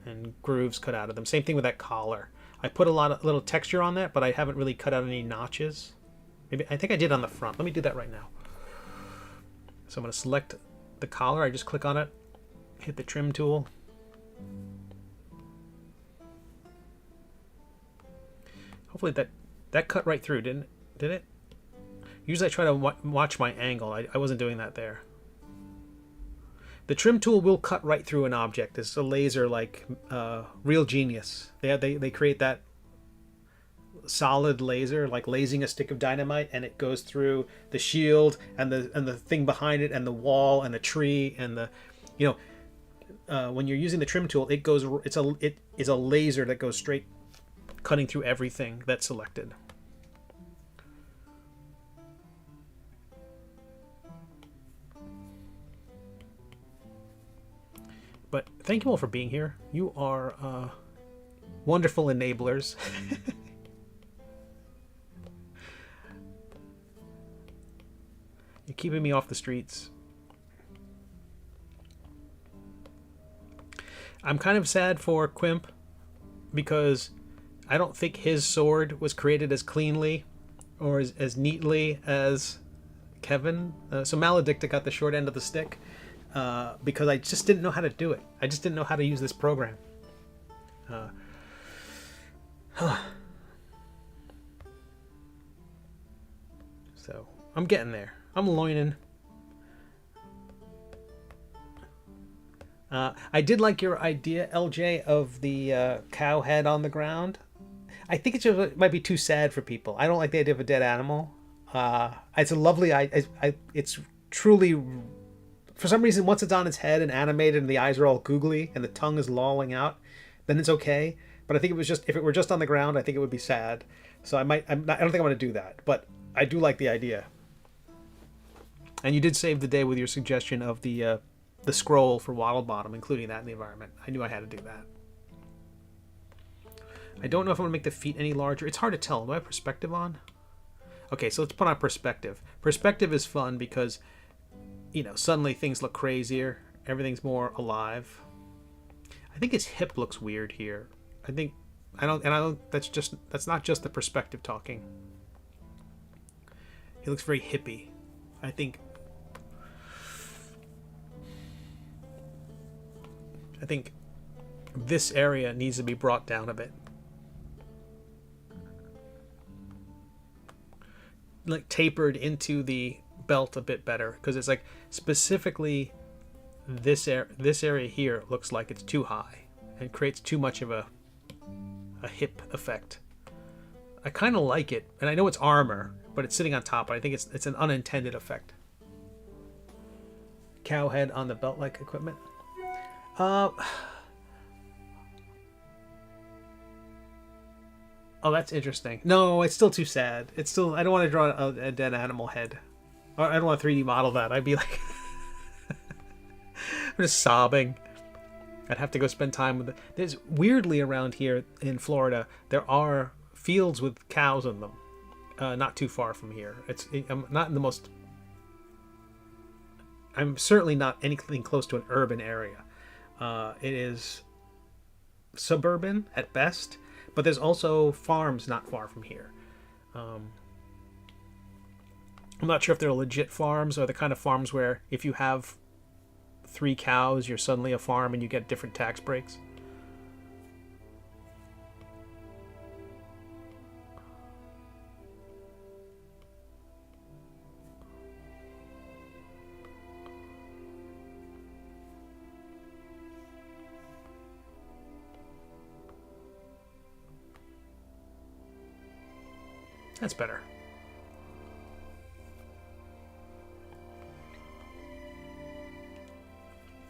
and grooves cut out of them. Same thing with that collar. I put a little texture on that, but I haven't really cut out any notches. Maybe I think I did on the front. Let me do that right now. So I'm going to select the collar. I just click on it, hit the trim tool. Hopefully that cut right through, did it? Usually I try to watch my angle. I wasn't doing that there. The trim tool will cut right through an object. It's a laser like Real Genius. They create that solid laser, like lasing a stick of dynamite, and it goes through the shield and the thing behind it and the wall and the tree and the, when you're using the trim tool, it is a laser that goes straight, cutting through everything that's selected. But thank you all for being here. You are wonderful enablers. You're keeping me off the streets. I'm kind of sad for Quimp because I don't think his sword was created as cleanly or as neatly as Kevin. So Maledicta got the short end of the stick. Because I just didn't know how to do it. I just didn't know how to use this program. So I'm getting there. I'm loining. I did like your idea, LJ, of the cow head on the ground. I think it might be too sad for people. I don't like the idea of a dead animal. It's a lovely. It's truly. For some reason, once it's on its head and animated and the eyes are all googly and the tongue is lolling out, then it's okay. But I think if it were just on the ground, I think it would be sad. So I don't think I want to do that. But I do like the idea. And you did save the day with your suggestion of the scroll for Waddle Bottom, including that in the environment. I knew I had to do that. I don't know if I'm going to make the feet any larger. It's hard to tell. Do I have perspective on? Okay, so let's put on perspective. Perspective is fun because, suddenly things look crazier. Everything's more alive. I think his hip looks weird here. That's not just the perspective talking. He looks very hippie. I think this area needs to be brought down a bit. Like tapered into the belt a bit better, because it's like specifically this area here looks like it's too high and creates too much of a hip effect. I kind of like it, and I know it's armor, but it's sitting on top, but I think it's an unintended effect. Cow head on the belt-like equipment. Oh, that's interesting. No, it's still too sad. I don't want to draw a dead animal head. I don't want to 3D model that. I'd be like, I'm just sobbing. I'd have to go spend time with it. There's weirdly around here in Florida, there are fields with cows in them, not too far from here. I'm not in the most. I'm certainly not anything close to an urban area. It is suburban at best, but there's also farms not far from here. I'm not sure if they're legit farms or the kind of farms where if you have 3 cows, you're suddenly a farm and you get different tax breaks. That's better.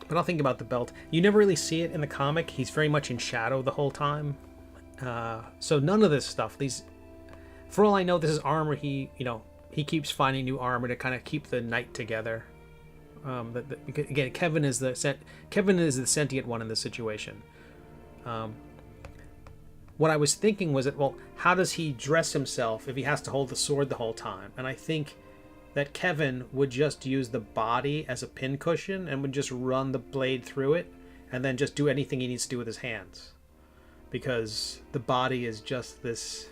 But I'll think about the belt. You never really see it in the comic. He's very much in shadow the whole time. So none of this stuff. For all I know, this is armor. He keeps finding new armor to kind of keep the night together. Again, Kevin is the sentient one in this situation. What I was thinking was that, well, how does he dress himself if he has to hold the sword the whole time? And I think that Kevin would just use the body as a pincushion and would just run the blade through it and then just do anything he needs to do with his hands. Because the body is just this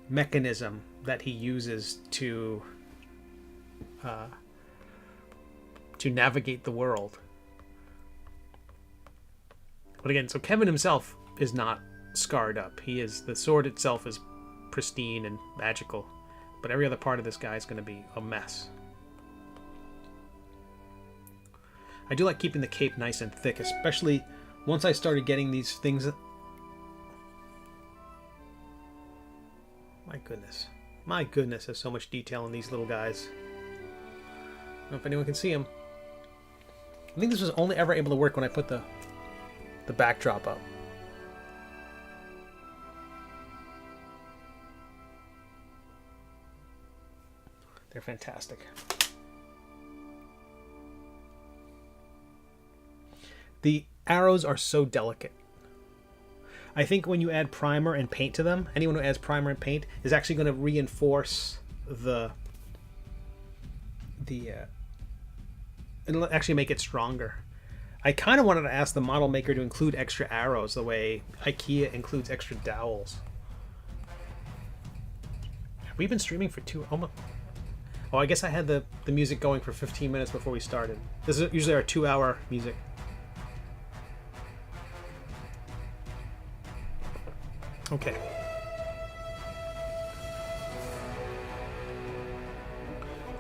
mechanism that he uses to navigate the world. But again, so Kevin himself is not scarred up. The sword itself is pristine and magical. But every other part of this guy is going to be a mess. I do like keeping the cape nice and thick, especially once I started getting these things. My goodness. My goodness, there's so much detail in these little guys. I don't know if anyone can see them. I think this was only ever able to work when I put the backdrop up. They're fantastic. The arrows are so delicate. I think when you add primer and paint to them, anyone who adds primer and paint is actually going to reinforce it'll actually make it stronger. I kind of wanted to ask the model maker to include extra arrows the way IKEA includes extra dowels. Have we been streaming for almost... Oh, I guess I had the music going for 15 minutes before we started. This is usually our 2-hour music. Okay.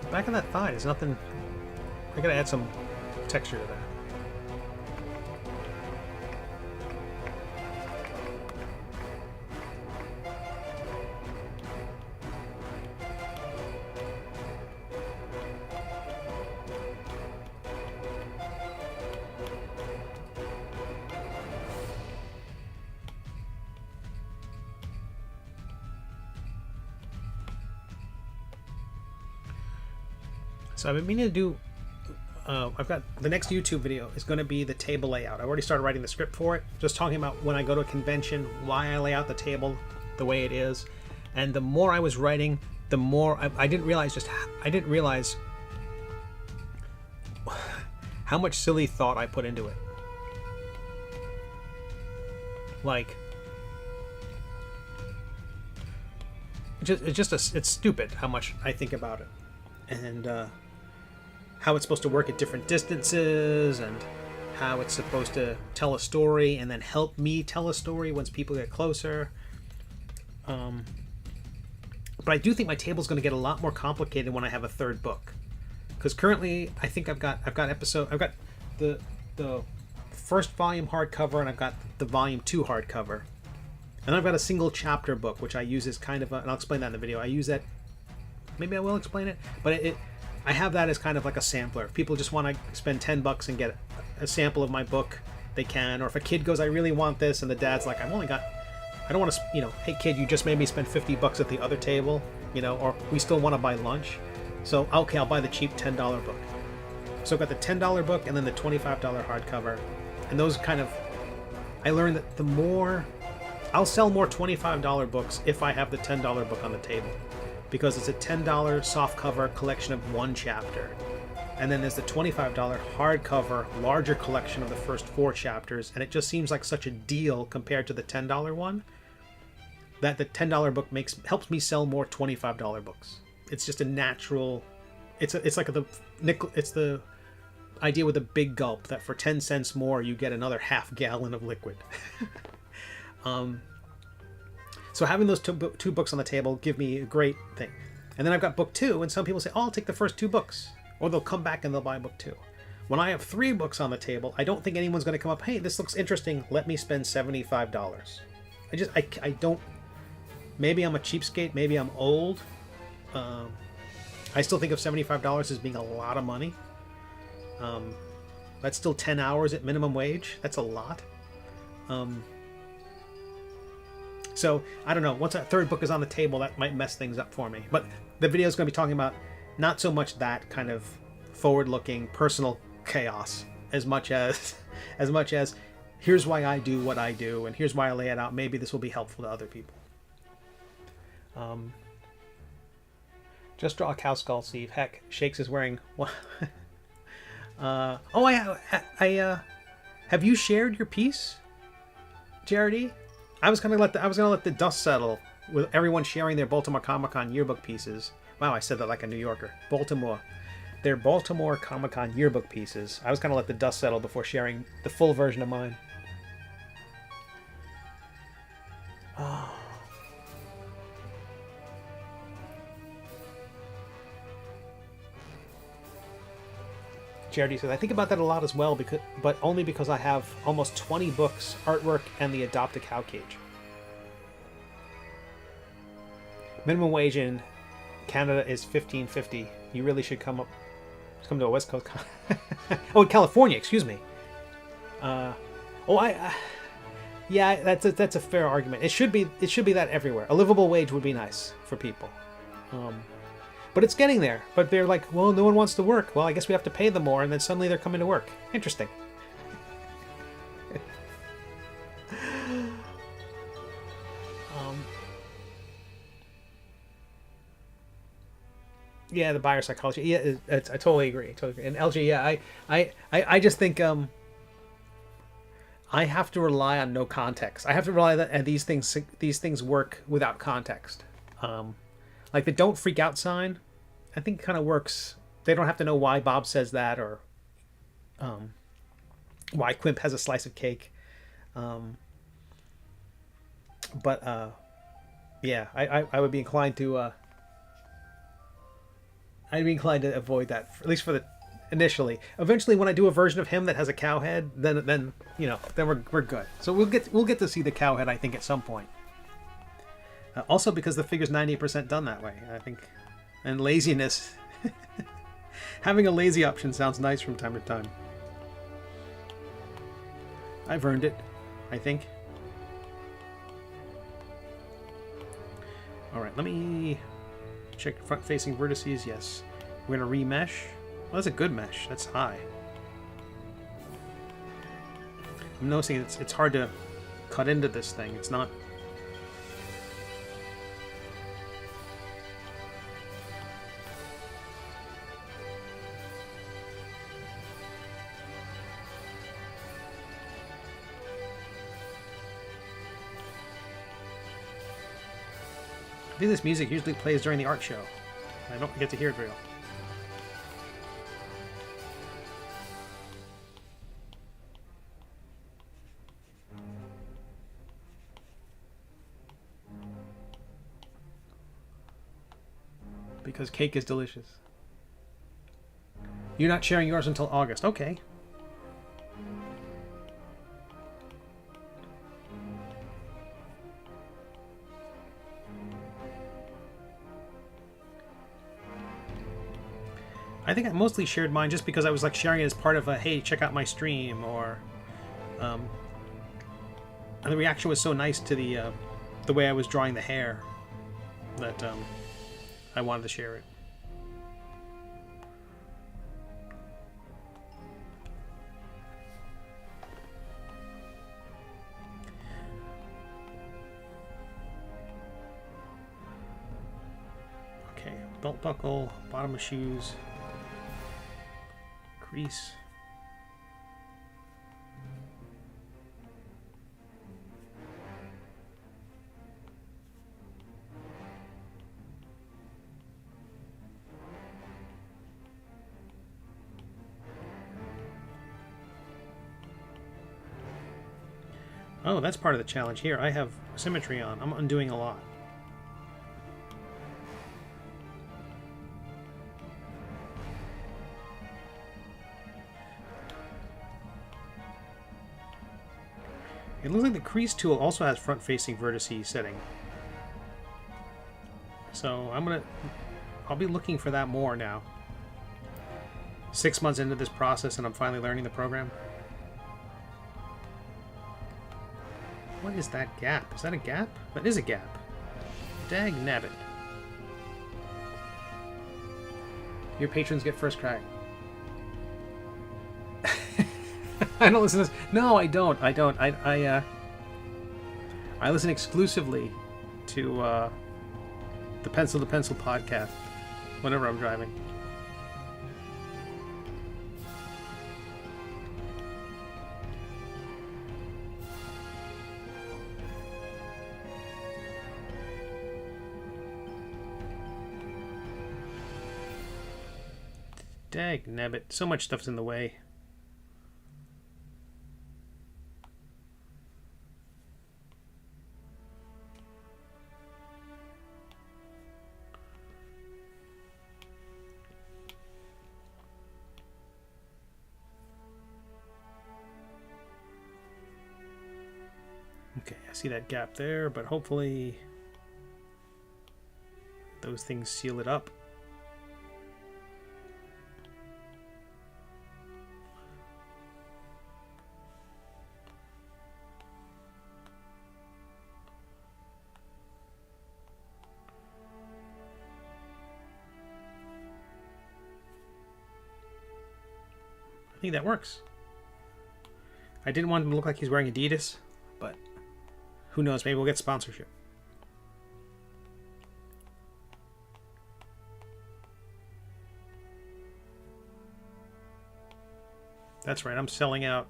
The back of that thigh is nothing... I gotta add some texture to that. So I've been meaning to do, I've got, the next YouTube video is going to be the table layout. I've already started writing the script for it, just talking about when I go to a convention, why I lay out the table the way it is. And the more I was writing, the more, I didn't realize how much silly thought I put into it. Like, it's stupid how much I think about it. And how it's supposed to work at different distances, and how it's supposed to tell a story and then help me tell a story once people get closer. But I do think my table's going to get a lot more complicated when I have a third book, because currently I think I've got the first volume hardcover, and I've got the volume 2 hardcover, and I've got a single chapter book which I use as kind of and I'll explain that in the video. I use that. Maybe I will explain it, but I have that as kind of like a sampler. If people just want to spend $10 and get a sample of my book, they can. Or if a kid goes, I really want this, and the dad's like, I don't want to, hey kid, you just made me spend $50 at the other table. you know, or we still want to buy lunch. So, okay, I'll buy the cheap $10 book. So I've got the $10 book and then the $25 hardcover. And those kind of, I learned that the more, I'll sell more $25 books if I have the $10 book on the table. Because it's a $10 softcover collection of one chapter. And then there's the $25 hardcover, larger collection of the first 4 chapters. And it just seems like such a deal compared to the $10 one, that the $10 book helps me sell more $25 books. It's just a natural, it's like the idea with a big gulp, that for 10 cents more you get another half gallon of liquid. So having those two books on the table give me a great thing. And then I've got book 2, and some people say, oh, I'll take the first 2 books. Or they'll come back and they'll buy book 2. When I have 3 books on the table, I don't think anyone's going to come up, hey, this looks interesting, let me spend $75. I don't, maybe I'm a cheapskate, maybe I'm old. I still think of $75 as being a lot of money. That's still 10 hours at minimum wage. That's a lot. So, I don't know. Once that 3rd book is on the table, that might mess things up for me. But the video is going to be talking about not so much that kind of forward-looking personal chaos as much as here's why I do what I do and here's why I lay it out. Maybe this will be helpful to other people. Just draw a cow skull, Steve. Heck, Shakes is wearing one. I have you shared your piece, JRD? I was gonna let the dust settle with everyone sharing their Baltimore Comic-Con yearbook pieces. Wow, I said that like a New Yorker. Their Baltimore Comic-Con yearbook pieces. I was gonna let the dust settle before sharing the full version of mine. Oh. Charity says, I think about that a lot as well, but only because I have almost 20 books, artwork, and the Adopt a Cow cage. Minimum wage in Canada is $15.50. You really should come to a West Coast oh, in California, excuse me. Yeah, that's a fair argument. It should be that everywhere. A livable wage would be nice for people. But it's getting there. But they're like, well, no one wants to work. Well, I guess we have to pay them more, and then suddenly they're coming to work. Interesting. Yeah, the buyer psychology. Yeah, I totally agree. And LG, yeah, I just think I have to rely on no context. I have to rely that these things work without context. Like the "Don't freak out" sign, I think kind of works. They don't have to know why Bob says that or why Quimp has a slice of cake. Yeah, I would be inclined to. I'd be inclined to avoid that, at least for the initially. Eventually, when I do a version of him that has a cow head, then we're good. So we'll get to see the cow head, I think, at some point. Also, because the figure's 90% done that way, I think, and laziness. Having a lazy option sounds nice from time to time. I've earned it, I think. All right, let me check front-facing vertices. Yes, we're gonna remesh. Well, that's a good mesh. That's high. I'm noticing it's hard to cut into this thing. It's not. I think this music usually plays during the art show. I don't get to hear it real. Because cake is delicious. You're not sharing yours until August. Okay. I think I mostly shared mine just because I was like sharing it as part of a, hey, check out my stream, or and the reaction was so nice to the way I was drawing the hair that I wanted to share it. Okay, belt buckle, bottom of shoes, crease. Oh, that's part of the challenge here. I have symmetry on. I'm undoing a lot. It looks like the crease tool also has front-facing vertice setting. So I'll be looking for that more now. 6 months into this process and I'm finally learning the program. What is that gap? Is that a gap? That is a gap. Dag nabbit. Your patrons get first crack. I don't listen to this. No, I don't. I listen exclusively to the Pencil to Pencil podcast whenever I'm driving. Dag nabbit. So much stuff's in the way. Okay, I see that gap there, but hopefully those things seal it up. I think that works. I didn't want him to look like he's wearing Adidas, but who knows, maybe we'll get sponsorship. That's right, I'm selling out.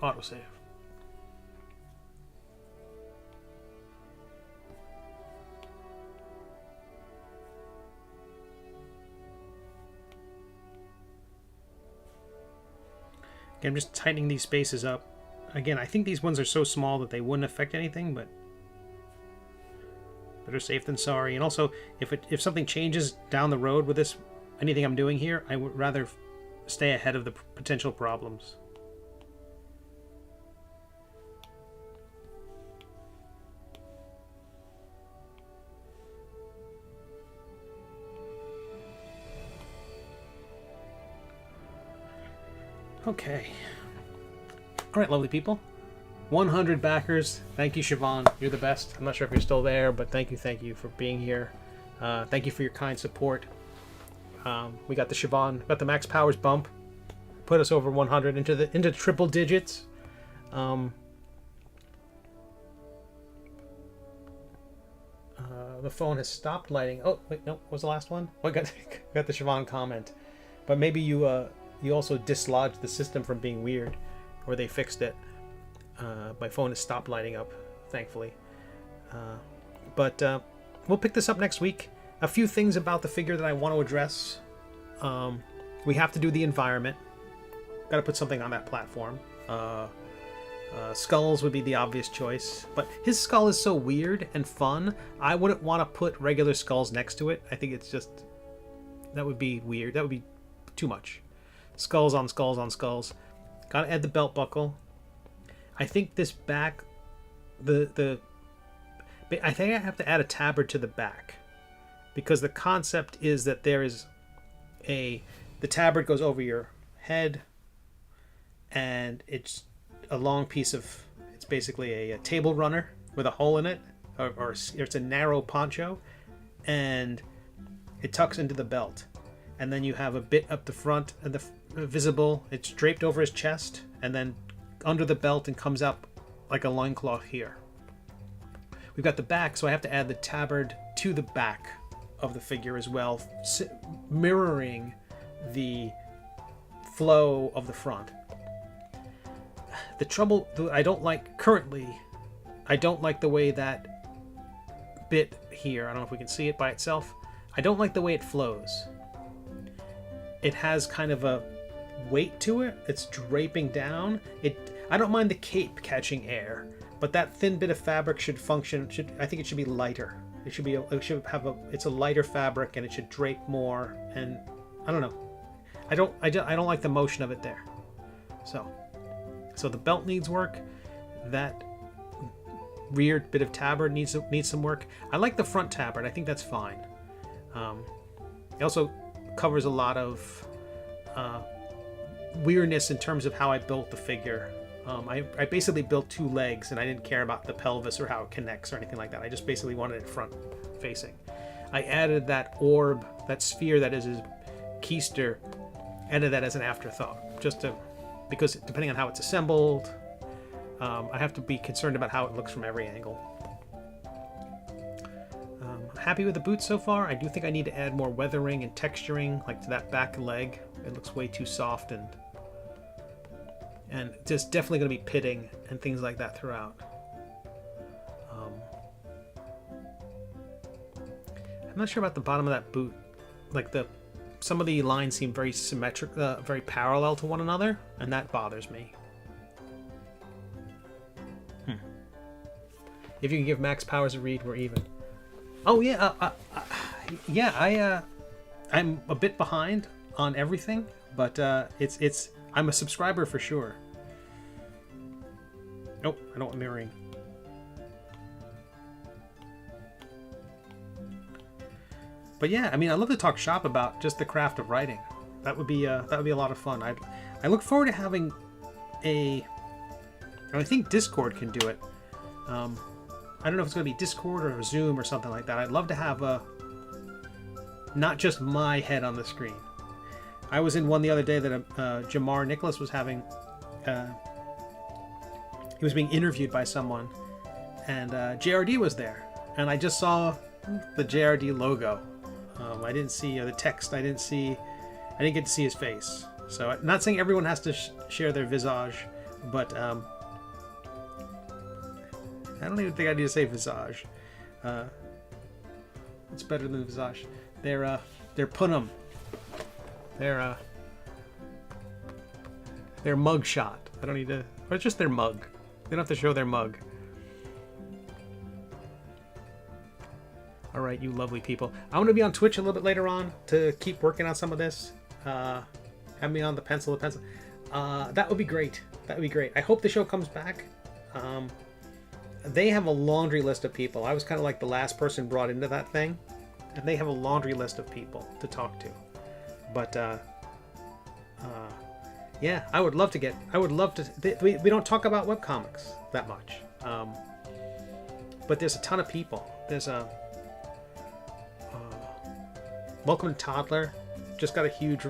Autosave. Okay, I'm just tightening these spaces up. Again, I think these ones are so small that they wouldn't affect anything, but better safe than sorry. And also, if something changes down the road with this, anything I'm doing here, I would rather stay ahead of the potential problems. Okay. All right, lovely people. 100 backers. Thank you, Siobhan. You're the best. I'm not sure if you're still there, but thank you for being here. Thank you for your kind support. We got the Siobhan, got the Max Powers bump, put us over 100 into triple digits. The phone has stopped lighting. Oh wait, no, what was the last one? Oh, I got the Siobhan comment, but maybe you also dislodged the system from being weird, or they fixed it. My phone has stopped lighting up, thankfully. But we'll pick this up next week. A few things about the figure that I want to address. We have to do the environment. Got to put something on that platform. Skulls would be the obvious choice, but his skull is so weird and fun. I wouldn't want to put regular skulls next to it. I think it's just, that would be weird. That would be too much. Skulls on skulls on skulls. Gotta add the belt buckle. I think this back, I think I have to add a tabard to the back, because the concept is that there is the tabard goes over your head, and it's a long piece of, it's basically a table runner with a hole in it, or it's a narrow poncho, and it tucks into the belt, and then you have a bit up the front and the visible. It's draped over his chest and then under the belt and comes up like a loincloth here. We've got the back, so I have to add the tabard to the back of the figure as well, mirroring the flow of the front. The trouble I don't like currently, I don't like the way that bit here, I don't know if we can see it by itself, I don't like the way it flows. It has kind of a weight to it. It's draping down. I don't mind the cape catching air, but that thin bit of fabric should function. I think it should be lighter. It's a lighter fabric, and it should drape more. And I don't know. I don't like the motion of it there. So the belt needs work. That rear bit of tabard needs some work. I like the front tabard. I think that's fine. It also covers a lot of weirdness in terms of how I built the figure. I basically built 2 legs, and I didn't care about the pelvis or how it connects or anything like that. I just basically wanted it front facing. I added that orb, that sphere that is his keister, added that as an afterthought, because depending on how it's assembled, I have to be concerned about how it looks from every angle. Happy with the boots so far. I do think I need to add more weathering and texturing, like to that back leg. It looks way too soft, and there's definitely going to be pitting and things like that throughout. I'm not sure about the bottom of that boot. Like some of the lines seem very symmetric, very parallel to one another, and that bothers me. If you can give Max Powers a read, we're even. Oh yeah, I'm a bit behind on everything, but I'm a subscriber for sure. Nope, I don't want mirroring. But yeah, I mean, I'd love to talk shop about just the craft of writing. That would be a lot of fun. I look forward to having I think Discord can do it. I don't know if it's going to be Discord or Zoom or something like that. I'd love to have not just my head on the screen. I was in one the other day that Jamar Nicholas was having. He was being interviewed by someone, and JRD was there, and I just saw the JRD logo. I didn't see the text. I didn't get to see his face. So I'm not saying everyone has to share their visage, but I don't even think I need to say visage. It's better than visage. They're punum. They're mug shot. I don't need to. Or it's just their mug. They don't have to show their mug. All right, you lovely people. I'm going to be on Twitch a little bit later on to keep working on some of this. Have me on the pencil. That would be great. That would be great. I hope the show comes back. They have a laundry list of people. I was kind of like the last person brought into that thing, and they have a laundry list of people to talk to. But yeah, I would love to. We don't talk about webcomics that much, but there's a ton of people. There's a Welcome to Toddler. Just got a huge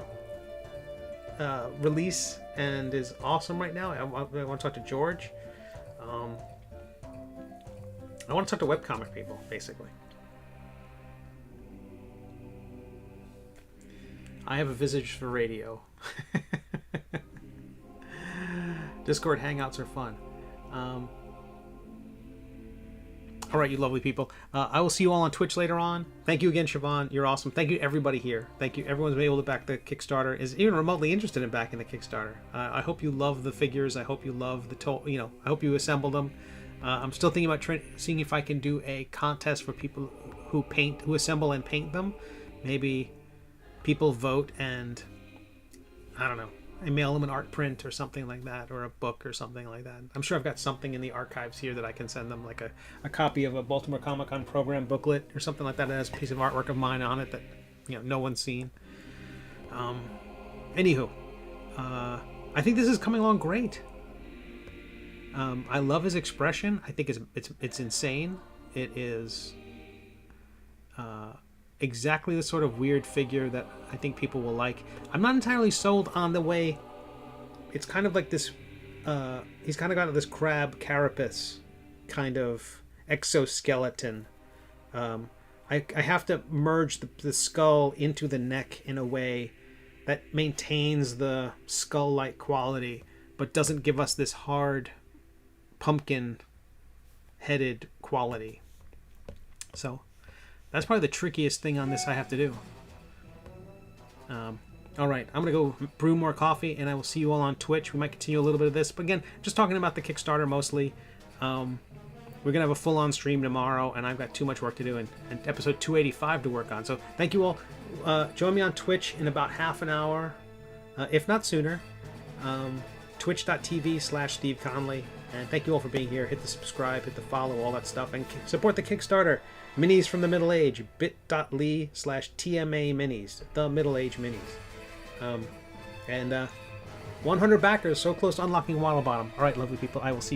release and is awesome right now. I want to talk to George. I want to talk to webcomic people, basically. I have a visage for radio. Discord hangouts are fun. All right, you lovely people. I will see you all on Twitch later on. Thank you again, Siobhan. You're awesome. Thank you to everybody here. Thank you. Everyone's been able to back the Kickstarter, is even remotely interested in backing the Kickstarter. I hope you love the figures. I hope you love I hope you assemble them. I'm still thinking about seeing if I can do a contest for people who assemble and paint them. Maybe people vote, and I don't know. I mail them an art print or something like that, or a book or something like that. I'm sure I've got something in the archives here that I can send them, like a copy of a Baltimore Comic-Con program booklet or something like that that has a piece of artwork of mine on it that, you know, no one's seen. Anywho, I think this is coming along great. I love his expression. I think it's insane. It is exactly the sort of weird figure that I think people will like. I'm not entirely sold on the way. It's kind of like this. He's kind of got this crab carapace kind of exoskeleton. I have to merge the skull into the neck in a way that maintains the skull-like quality, but doesn't give us this hard pumpkin-headed quality. So that's probably the trickiest thing on this I have to do. All right, I'm going to go brew more coffee, and I will see you all on Twitch. We might continue a little bit of this, but again, just talking about the Kickstarter mostly. We're going to have a full-on stream tomorrow, and I've got too much work to do, and episode 285 to work on. So thank you all. Join me on Twitch in about half an hour, if not sooner. Twitch.tv/Steve Conley. And thank you all for being here. Hit the subscribe, hit the follow, all that stuff. And support the Kickstarter. Minis from the Middle Age. bit.ly/TMA Minis. The Middle Age Minis. 100 backers, so close to unlocking Waddle Bottom. All right, lovely people. I will see you all.